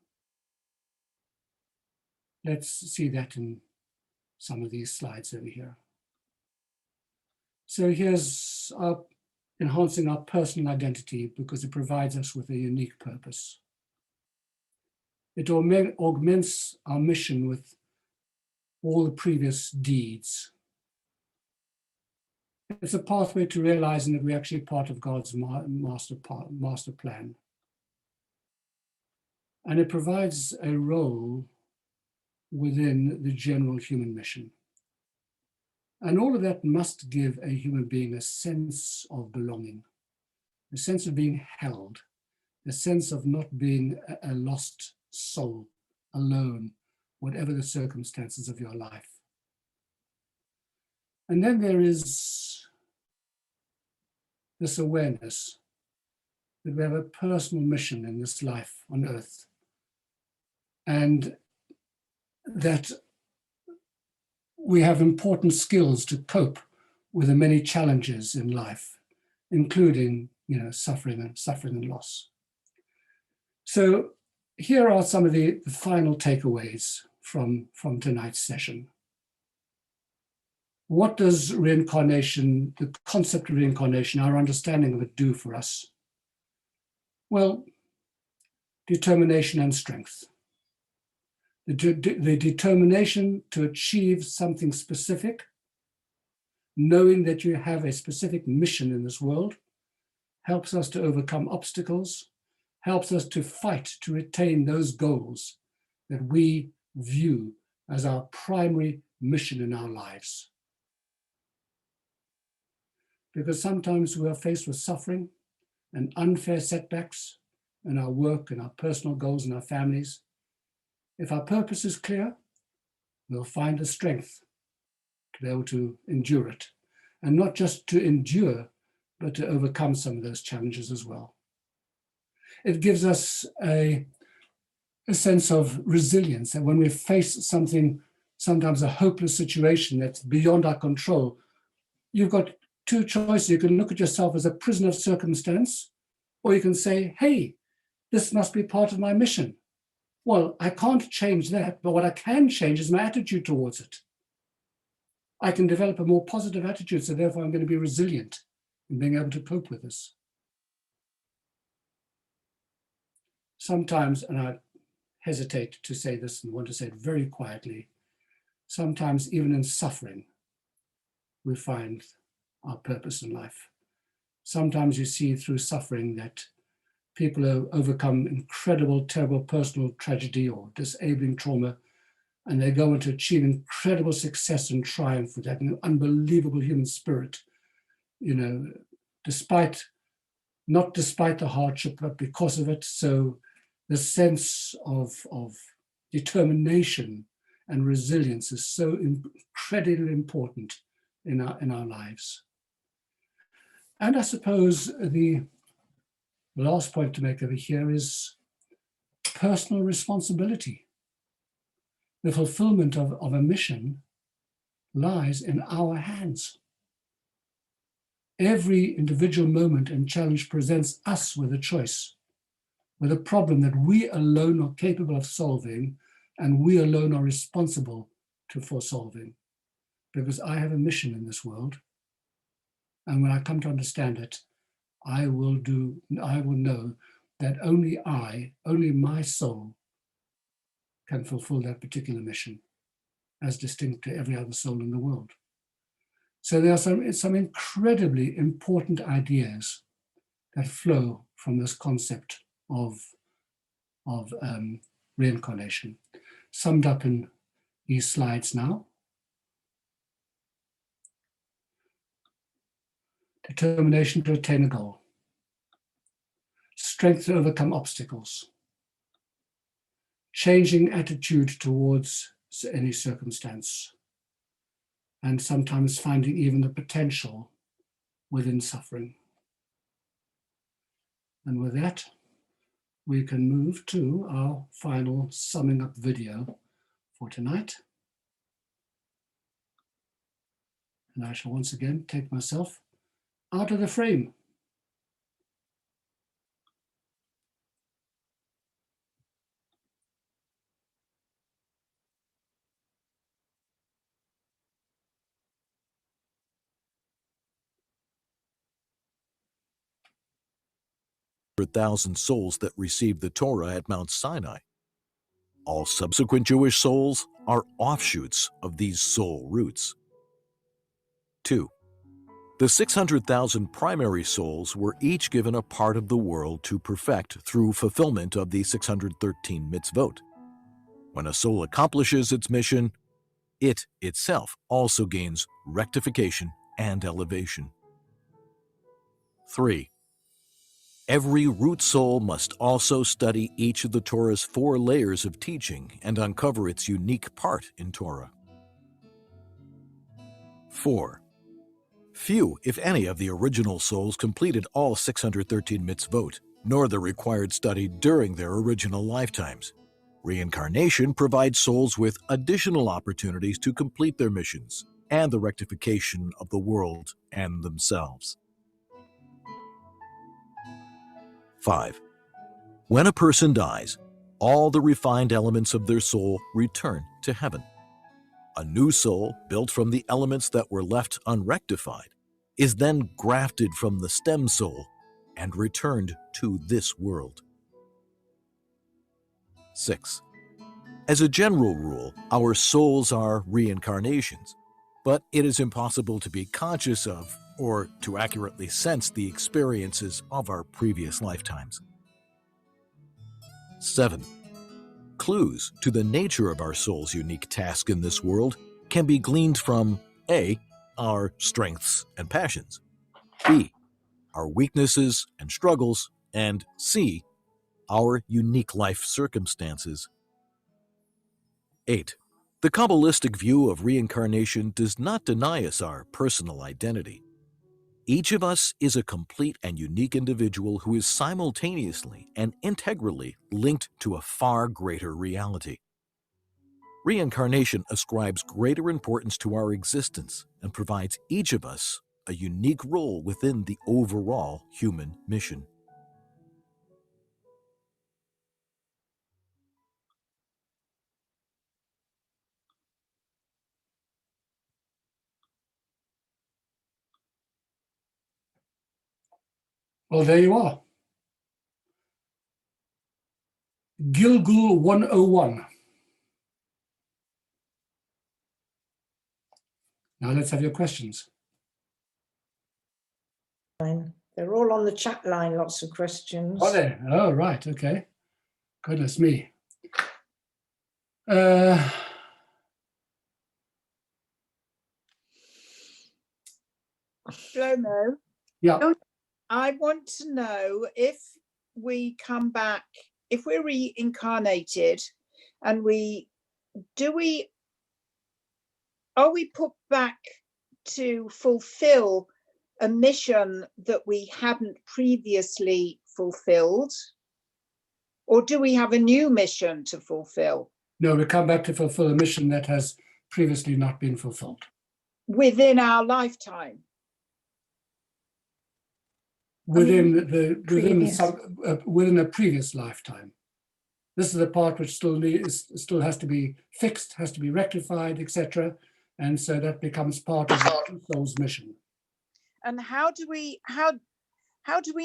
Let's see that in some of these slides over here. So here's enhancing our personal identity, because it provides us with a unique purpose. It augments our mission with all the previous deeds. It's a pathway to realizing that we're actually part of God's master plan. And it provides a role within the general human mission. And all of that must give a human being a sense of belonging, a sense of being held, a sense of not being a lost soul, alone, whatever the circumstances of your life. And then there is this awareness that we have a personal mission in this life on earth, and that we have important skills to cope with the many challenges in life, including, suffering and loss. So here are some of the final takeaways from tonight's session. What does reincarnation, the concept of reincarnation, our understanding of it, do for us? Well, determination and strength. The determination to achieve something specific, knowing that you have a specific mission in this world, helps us to overcome obstacles, helps us to fight to retain those goals that we view as our primary mission in our lives. Because sometimes we are faced with suffering and unfair setbacks in our work and our personal goals and our families. If our purpose is clear, we'll find the strength to be able to endure it. And not just to endure, but to overcome some of those challenges as well. It gives us a sense of resilience, that when we face something, sometimes a hopeless situation that's beyond our control, you've got two choices. You can look at yourself as a prisoner of circumstance, or you can say, hey, this must be part of my mission. Well, I can't change that, but what I can change is my attitude towards it. I can develop a more positive attitude, so therefore I'm going to be resilient in being able to cope with this. Sometimes, and I hesitate to say this and want to say it very quietly, sometimes even in suffering, we find our purpose in life. Sometimes you see through suffering that people have overcome incredible, terrible personal tragedy or disabling trauma, and they go on to achieve incredible success and triumph with that unbelievable human spirit, not despite the hardship, but because of it. So the sense of determination and resilience is so incredibly important in our lives. And I suppose the last point to make over here is personal responsibility. The fulfillment of a mission lies in our hands. Every individual moment and challenge presents us with a choice, with a problem that we alone are capable of solving and we alone are responsible for solving. Because I have a mission in this world, and when I come to understand it, I will know that only my soul can fulfill that particular mission, as distinct to every other soul in the world. So there are some incredibly important ideas that flow from this concept of reincarnation, summed up in these slides now. Determination to attain a goal, strength to overcome obstacles, changing attitude towards any circumstance, and sometimes finding even the potential within suffering. And with that, we can move to our final summing up video for tonight. And I shall once again take myself out of the frame. Thousand souls that received the Torah at Mount Sinai. All subsequent Jewish souls are offshoots of these soul roots. 2. The 600,000 primary souls were each given a part of the world to perfect through fulfillment of the 613 mitzvot. When a soul accomplishes its mission, it itself also gains rectification and elevation. 3. Every root soul must also study each of the Torah's 4 layers of teaching and uncover its unique part in Torah. 4. Few, if any, of the original souls completed all 613 mitzvot, nor the required study during their original lifetimes. Reincarnation provides souls with additional opportunities to complete their missions and the rectification of the world and themselves. 5. When a person dies, all the refined elements of their soul return to heaven. A new soul, built from the elements that were left unrectified, is then grafted from the stem soul and returned to this world. 6. As a general rule, our souls are reincarnations, but it is impossible to be conscious of or to accurately sense the experiences of our previous lifetimes. 7. Clues to the nature of our soul's unique task in this world can be gleaned from A. Our strengths and passions, B. Our weaknesses and struggles, and C. Our unique life circumstances. 8. The Kabbalistic view of reincarnation does not deny us our personal identity. Each of us is a complete and unique individual who is simultaneously and integrally linked to a far greater reality. Reincarnation ascribes greater importance to our existence and provides each of us a unique role within the overall human mission. Well, there you are. Gilgul 101. Now let's have your questions. They're all on the chat line, lots of questions. Are they? Oh, right. Okay. Goodness me. Shlomo, Yeah. I want to know if we come back, if we're reincarnated and are we put back to fulfill a mission that we hadn't previously fulfilled? Or do we have a new mission to fulfill? No, we come back to fulfill a mission that has previously not been fulfilled. Within our lifetime? Within a previous lifetime. This is the part which still has to be fixed, has to be rectified, etc. And so that becomes part of the soul's mission. And how do we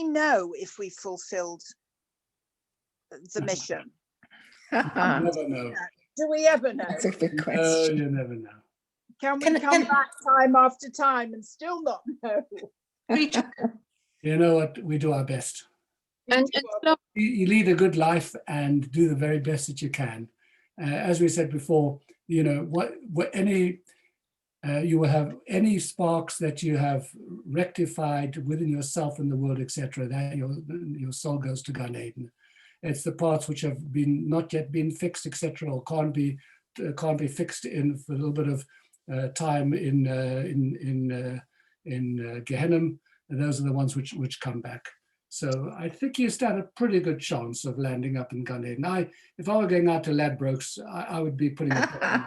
know if we fulfilled the mission? You never know. Do we ever know? That's a good No, question. you never know. Can we come back time after time and still not know? You know what? We do our best. And You lead a good life and do the very best that you can. As we said before, you know, you will have any sparks that you have rectified within yourself and the world, etc. That your soul goes to Gan Eden. It's the parts which have been not yet been fixed, etc., or can't be fixed in for a little bit of time in Gehenna. And those are the ones which come back. So I think you stand a pretty good chance of landing up in Gan Eden. If I were going out to Ladbrokes, I would be putting it on.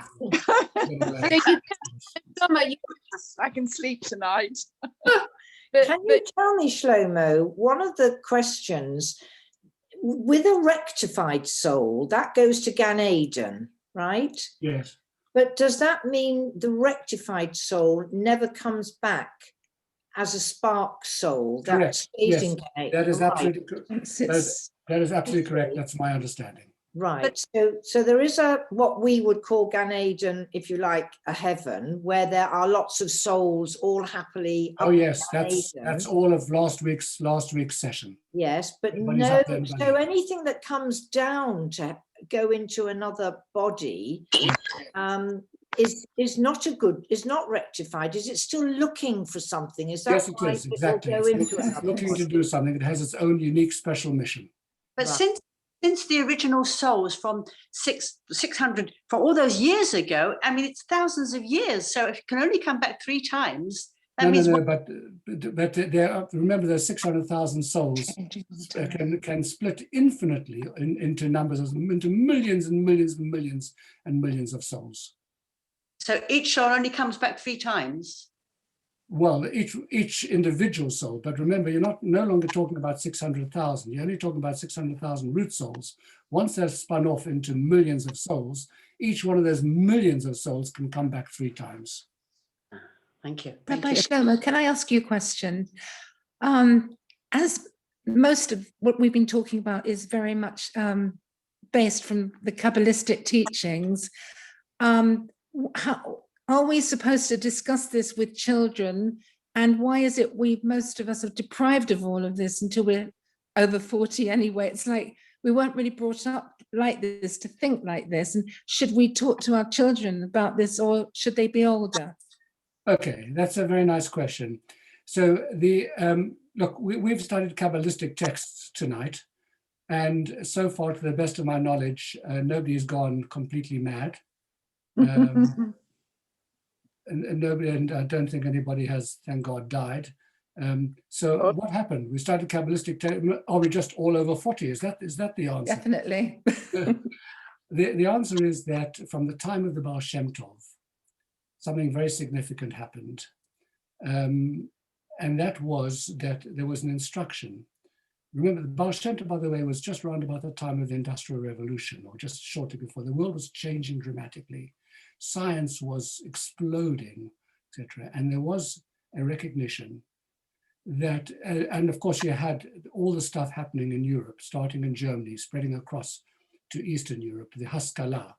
I can sleep tonight. Can you tell me, Shlomo, one of the questions, with a rectified soul, that goes to Gan Eden, right? Yes. But does that mean the rectified soul never comes back as a spark soul? That Correct. stays Yes. in Gan Eden? That is Right. absolutely correct. That is absolutely correct. That's my understanding. Right. So there is what we would call Gan Eden, if you like, a heaven, where there are lots of souls all happily. Oh up in yes, Gan that's Eden. all of last week's session. Yes, but Everybody's no, up there in Gan so Eden. anything that comes down to go into another body is not rectified. Is it still looking for something? Is that Yes, it why is, will exactly. go It's into looking, another looking to body? do something. It has its own unique special mission. But since the original souls from 600, for all those years ago, I mean, it's thousands of years. So if it can only come back 3 times, that means But there are, remember, there's 600,000 souls can split infinitely into numbers, into millions and millions and millions and millions of souls. so each soul only comes back 3 times. Well, each individual soul, but remember, you're no longer talking about 600,000. You're only talking about 600,000 root souls. Once they're spun off into millions of souls, each one of those millions of souls can come back 3 times. Thank you. Rabbi Shlomo, can I ask you a question? As most of what we've been talking about is very much based from the Kabbalistic teachings, how are we supposed to discuss this with children? And why is it most of us are deprived of all of this until we're over 40 anyway? It's like we weren't really brought up like this to think like this. And should we talk to our children about this, or should they be older? Okay, that's a very nice question. So look, we've studied Kabbalistic texts tonight, and so far, to the best of my knowledge, nobody's gone completely mad. And I don't think anybody has, thank God, died. So what happened? We started Kabbalistic text. Are we just all over 40? Is that the answer? Definitely. The answer is that from the time of the Baal Shem Tov, something very significant happened. and that was that there was an instruction. Remember, the Baal Shem Tov, by the way, was just around about the time of the Industrial Revolution, or just shortly before. The world was changing dramatically. Science was exploding, etc. And there was a recognition that, and of course you had all the stuff happening in Europe, starting in Germany, spreading across to Eastern Europe, the Haskalah,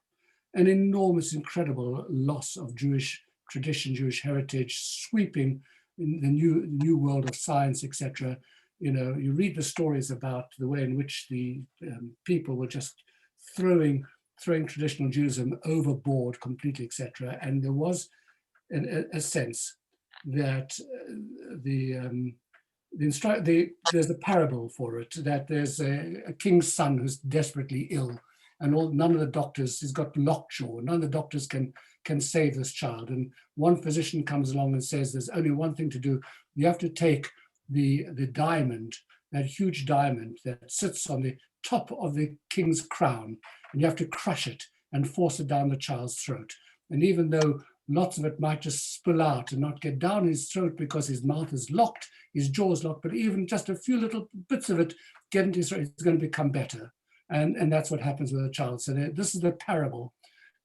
an enormous, incredible loss of Jewish tradition, Jewish heritage, sweeping in the new world of science, etc. You know, you read the stories about the way in which the people were just throwing traditional Judaism overboard completely, etc. And there was a sense that there's a parable for it, that there's a king's son who's desperately ill, and none of the doctors, he's got lockjaw, none of the doctors can save this child. And one physician comes along and says, there's only one thing to do. You have to take the diamond, that huge diamond that sits on the top of the king's crown, and you have to crush it and force it down the child's throat. And even though lots of it might just spill out and not get down his throat because his mouth is locked, his jaw is locked, but even just a few little bits of it get into his throat, it's going to become better. And that's what happens with a child. So this is the parable,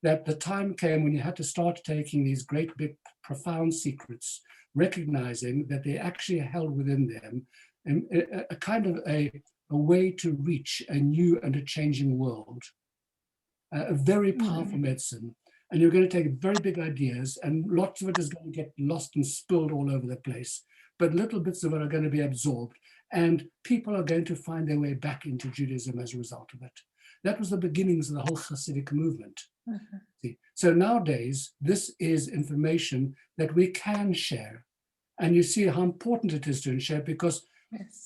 that the time came when you had to start taking these great, big, profound secrets, recognizing that they actually held within them a kind of a way to reach a new and a changing world, a very powerful medicine. And you're going to take very big ideas, and lots of it is going to get lost and spilled all over the place, but little bits of it are going to be absorbed, and people are going to find their way back into Judaism as a result of it. That was the beginnings of the whole Hasidic movement. See? So nowadays, this is information that we can share. And you see how important it is to share, because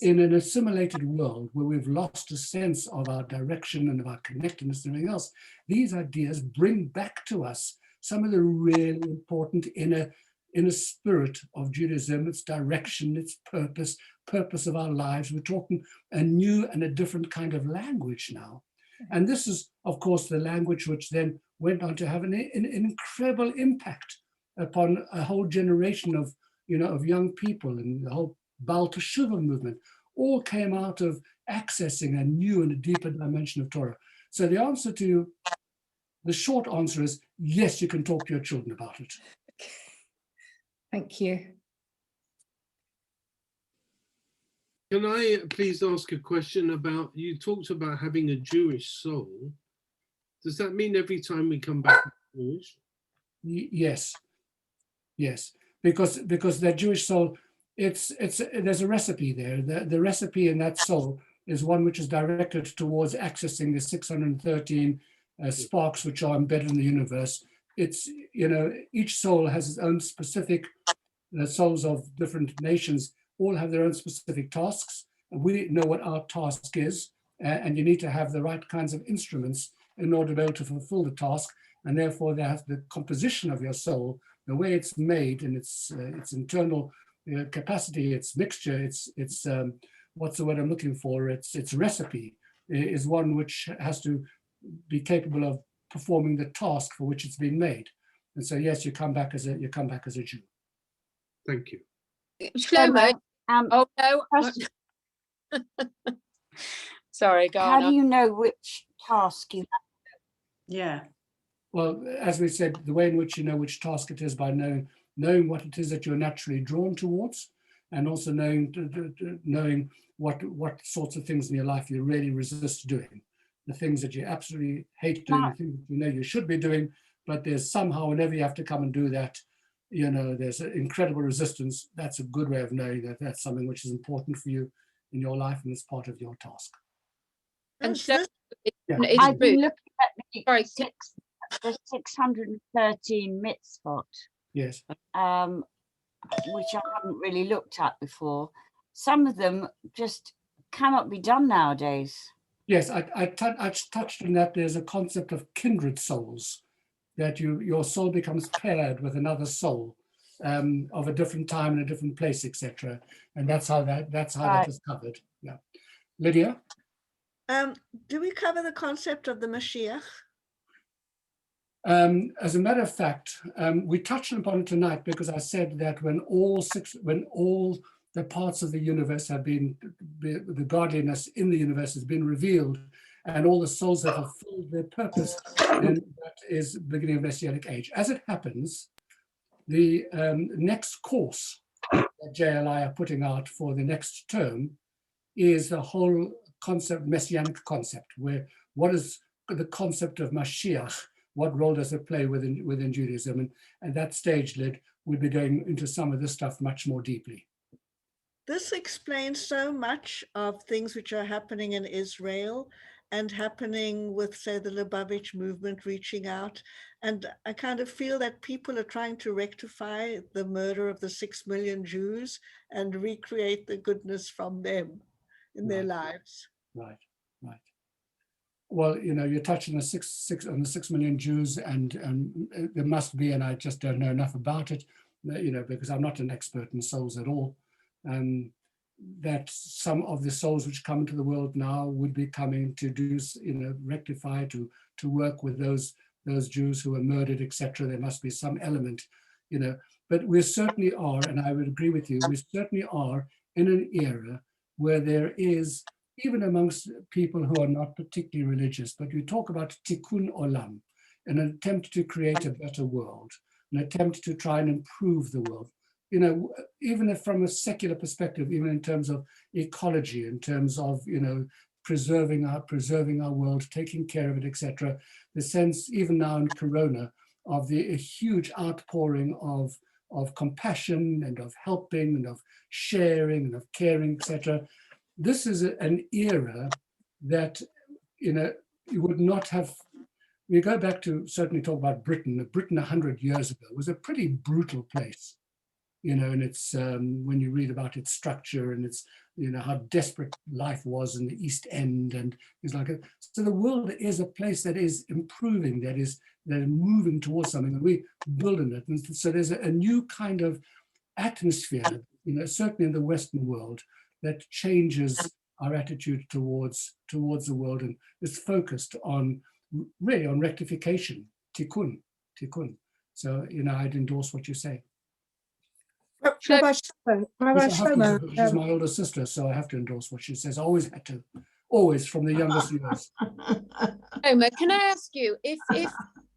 in an assimilated world where we've lost a sense of our direction and of our connectedness and everything else, these ideas bring back to us some of the really important inner spirit of Judaism, its direction, its purpose of our lives. We're talking a new and a different kind of language now. And this is, of course, the language which then went on to have an incredible impact upon a whole generation of young people, and the whole Baal Teshuvah movement all came out of accessing a new and a deeper dimension of Torah. So the short answer is yes, you can talk to your children about it. Thank you. Can I please ask a question about, you talked about having a Jewish soul. Does that mean every time we come back to Jewish? Yes, because that Jewish soul, there's a recipe there. The recipe in that soul is one which is directed towards accessing the 613 sparks which are embedded in the universe. It's, each soul has its own specific, the souls of different nations all have their own specific tasks. We know what our task is, and you need to have the right kinds of instruments in order to be able to fulfill the task. And therefore, the composition of your soul, the way it's made, and its internal capacity, its mixture, its what's the word I'm looking for? Its recipe is one which has to be capable of performing the task for which it's been made. And so, yes, you come back as a Jew. Thank you. Shlomo. Oh no. Sorry, go on. How do you know which task you have? Yeah. Well, as we said, the way in which you know which task it is by knowing what it is that you're naturally drawn towards, and also knowing what sorts of things in your life you really resist doing. The things that you absolutely hate doing, the things that you know you should be doing, but there's somehow, whenever you have to come and do that, there's an incredible resistance. That's a good way of knowing that that's something which is important for you in your life and it's part of your task. And Shlomo, I've been looking at the 613 mitzvot. Yes. Which I haven't really looked at before. Some of them just cannot be done nowadays. Yes, I touched on that. There's a concept of kindred souls, that your soul becomes paired with another soul of a different time and a different place, etc. And that's how that is covered. Yeah, Lydia. Do we cover the concept of the Mashiach? As a matter of fact, we touched upon it tonight because I said that when all the parts of the universe have been, the godliness in the universe has been revealed, and all the souls have fulfilled their purpose, and that is the beginning of Messianic age. As it happens, the next course that JLI are putting out for the next term is the whole concept, Messianic concept, where what is the concept of Mashiach, what role does it play within Judaism? And at that stage, Lyd, we'll be going into some of this stuff much more deeply. This explains so much of things which are happening in Israel and happening with, say, the Lubavitch movement reaching out. And I kind of feel that people are trying to rectify the murder of the 6 million Jews and recreate the goodness from them in their lives. Right, right. Well, you know, you're touching the 6 million Jews, and there must be, and I just don't know enough about it, you know, because I'm not an expert in souls at all. That some of the souls which come into the world now would be coming to do, you know, rectify, to work with those Jews who were murdered, etc. There must be some element, you know, but we certainly are, and I would agree with you, we certainly are in an era where there is, even amongst people who are not particularly religious, but we talk about tikkun olam, an attempt to create a better world, an attempt to try and improve the world. You know, even if from a secular perspective, even in terms of ecology, in terms of, you know, preserving our world, taking care of it, etc. The sense, even now in Corona, of a huge outpouring of compassion and of helping and of sharing and of caring, etc. This is an era that, you know, you would not have. We go back to certainly talk about Britain. Britain 100 years ago was a pretty brutal place. You know, and it's when you read about its structure and its, you know, how desperate life was in the East End and things like that. So the world is a place that is improving, that is moving towards something, and we build in it. And so there's a new kind of atmosphere, you know, certainly in the Western world, that changes our attitude towards the world and is focused on really on rectification, tikkun. So, you know, I'd endorse what you say. Rabbi Shlomo, She's my older sister, so I have to endorse what she says. I always had to, always from the youngest years. Homer, can I ask you, if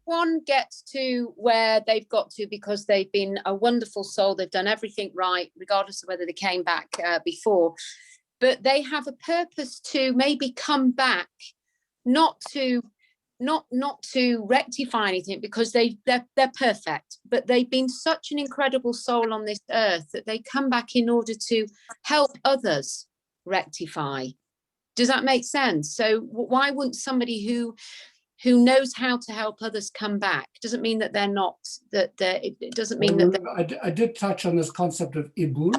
one gets to where they've got to because they've been a wonderful soul, they've done everything right, regardless of whether they came back before, but they have a purpose to maybe come back, not to rectify anything, because they're perfect, but they've been such an incredible soul on this earth that they come back in order to help others rectify. Does that make sense? So why wouldn't somebody who knows how to help others come back? Doesn't mean that they're not, it doesn't mean that I did touch on this concept of ibur,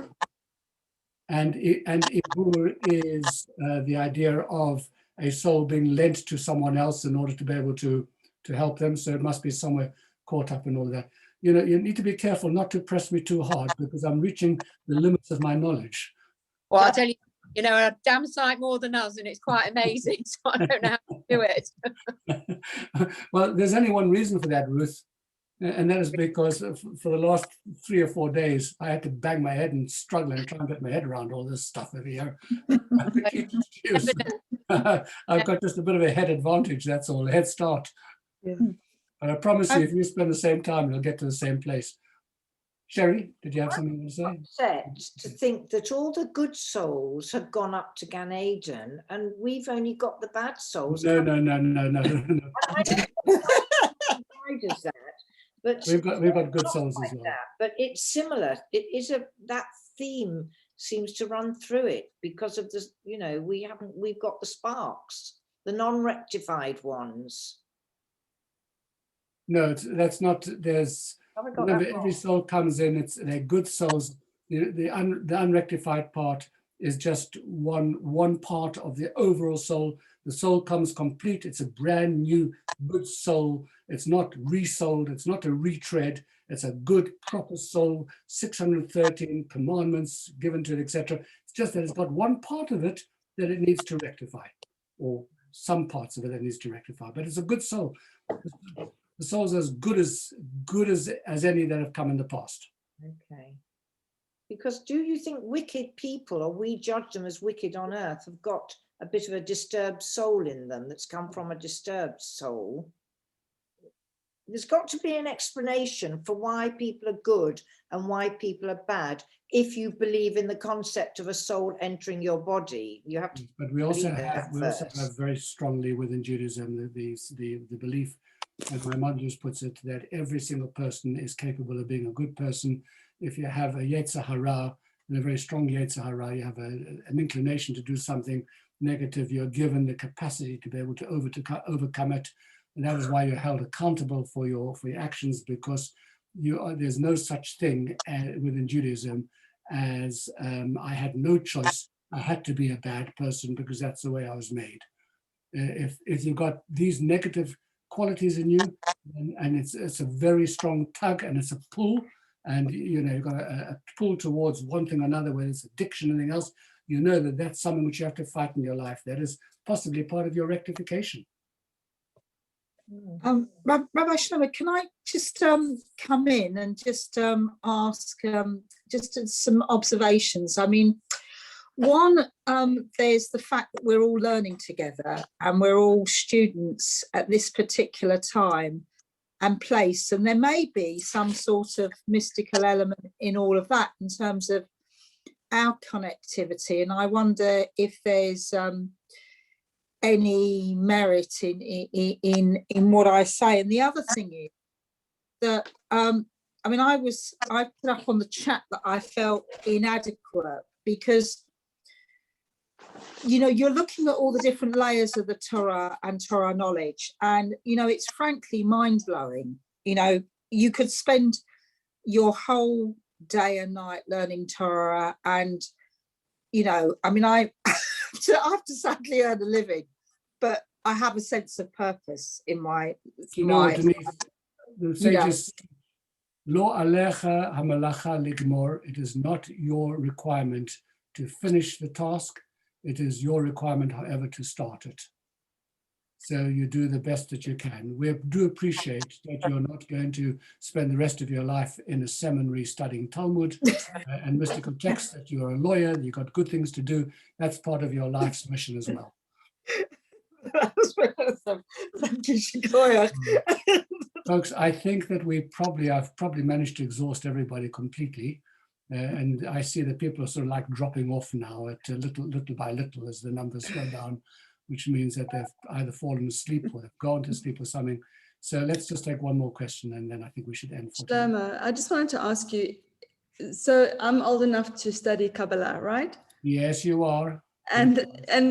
and ibur is the idea of a soul being lent to someone else in order to be able to help them. So it must be somewhere caught up in all that. You know, you need to be careful not to press me too hard because I'm reaching the limits of my knowledge. Well, I'll tell you, you know, a damn sight more than us, and it's quite amazing. So I don't know how to do it. Well, there's only one reason for that, Ruth, and that is because for the last 3 or 4 days, I had to bang my head and struggle and try and get my head around all this stuff over here. I've got just a bit of a head advantage, that's all, a head start. Yeah. But I promise you, if you spend the same time, you'll get to the same place. Sherry, did you have something to say? Upset to think that all the good souls have gone up to Gan Eden and we've only got the bad souls. No. Why does that? But we've got good souls as well. But it's similar. It is that theme seems to run through it because of this, you know, we've got the sparks, the non-rectified ones. No, that's not, remember, every soul comes in, they're good souls. The unrectified part is just one part of the overall soul. The soul comes complete, it's a brand new good soul. It's not resold, it's not a retread, it's a good proper soul, 613 commandments given to it, etc. It's just that it's got one part of it that it needs to rectify, or some parts of it that it needs to rectify, but it's a good soul. The soul's as good as any that have come in the past. Okay. Because do you think wicked people, or we judge them as wicked on earth, have got a bit of a disturbed soul in them that's come from a disturbed soul? There's got to be an explanation for why people are good and why people are bad. If you believe in the concept of a soul entering your body, you have to. But we also believe that first. have very strongly within Judaism the belief, as my mother just puts it, that every single person is capable of being a good person. If you have a Yetzer Hara, and a very strong Yetzer Hara, you have an inclination to do something negative, you're given the capacity to be able to overcome it. And that is why you're held accountable for your actions, because there's no such thing within Judaism as I had no choice. I had to be a bad person because that's the way I was made. If you've got these negative qualities in you, and it's a very strong tug and it's a pull, and you've got a pull towards one thing or another, whether it's addiction or anything else, you know that that's something which you have to fight in your life. That is possibly part of your rectification. Rabbi Shlomo, can I just come in and just ask just some observations? I mean, one, there's the fact that we're all learning together and we're all students at this particular time and place, and there may be some sort of mystical element in all of that in terms of our connectivity, and I wonder if there's any merit in what I say. And the other thing is that I mean, I put up on the chat that I felt inadequate because you're looking at all the different layers of the Torah and Torah knowledge, and it's frankly mind-blowing. You could spend your whole day and night learning Torah, and I mean, I have to sadly earn a living, but I have a sense of purpose in my. The sages, Lo alecha hamalacha ligmor. It is not your requirement to finish the task. It is your requirement, however, to start it. So you do the best that you can. We do appreciate that you're not going to spend the rest of your life in a seminary studying Talmud and mystical texts, that you're a lawyer, you've got good things to do. That's part of your life's mission as well. Thank you, Shikoya. Folks, I think that I've probably managed to exhaust everybody completely. And I see that people are sort of like dropping off now at little by little as the numbers go down, which means that they've either fallen asleep or they've gone to sleep or something. So let's just take one more question and then I think we should end for today. Shlomo, I just wanted to ask you, so I'm old enough to study Kabbalah, right? Yes, you are. And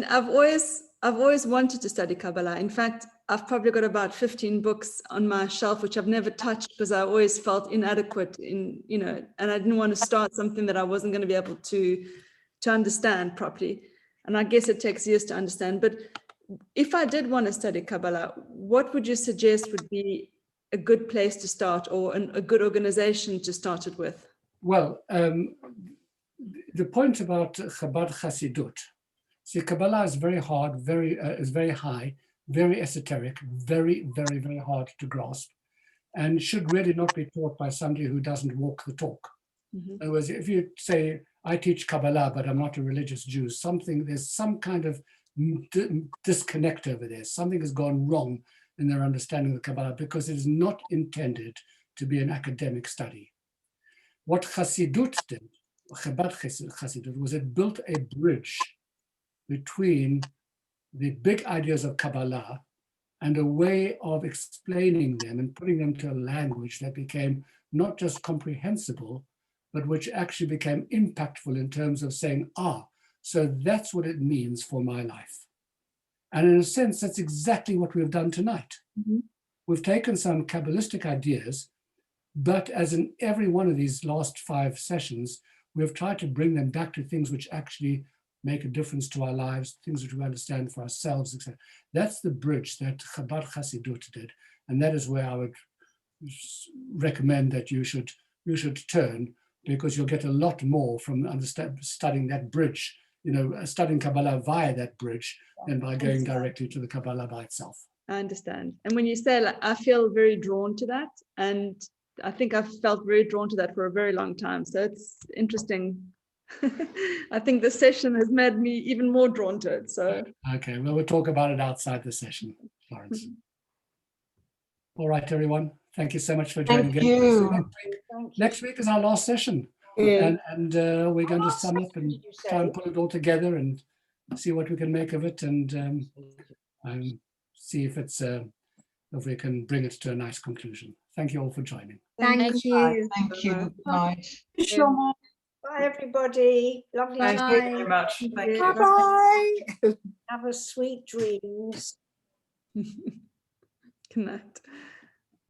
I've always wanted to study Kabbalah. In fact, I've probably got about 15 books on my shelf, which I've never touched because I always felt inadequate and I didn't want to start something that I wasn't going to be able to understand properly. And I guess it takes years to understand. But if I did want to study Kabbalah, what would you suggest would be a good place to start, or a good organization to start it with? Well, the point about Chabad Hasidut, see, Kabbalah is very hard, is very high, very esoteric, very, very, very hard to grasp, and should really not be taught by somebody who doesn't walk the talk. Mm-hmm. In other words, if you say, I teach Kabbalah, but I'm not a religious Jew, there's some kind of disconnect over there. Something has gone wrong in their understanding of Kabbalah because it is not intended to be an academic study. What Hasidut did, Chabad Hasidut, was it built a bridge between the big ideas of Kabbalah and a way of explaining them and putting them to a language that became not just comprehensible, but which actually became impactful in terms of saying, so that's what it means for my life. And in a sense, that's exactly what we've done tonight. Mm-hmm. We've taken some Kabbalistic ideas, but as in every one of these last 5 sessions, we've tried to bring them back to things which actually make a difference to our lives, things which we understand for ourselves, etc. That's the bridge that Chabad Hasidut did. And that is where I would recommend that you should turn, because you'll get a lot more from studying that bridge, studying Kabbalah via that bridge than by going directly to the Kabbalah by itself. I understand. And when you say, I feel very drawn to that, and I think I've felt very drawn to that for a very long time. So it's interesting. I think the session has made me even more drawn to it. So Okay, well, we'll talk about it outside the session, Florence. All right, everyone. Thank you so much for joining. Thank again. So you. next week is our last session. Yeah. And we're going to sum up and try and put it all together and see what we can make of it, and see if it's if we can bring it to a nice conclusion. Thank you all for joining. Thank you. Thank you. Good night. Bye, everybody. Lovely. Thank to you see very much. Thank you. Bye-bye. Have a sweet dreams. good night.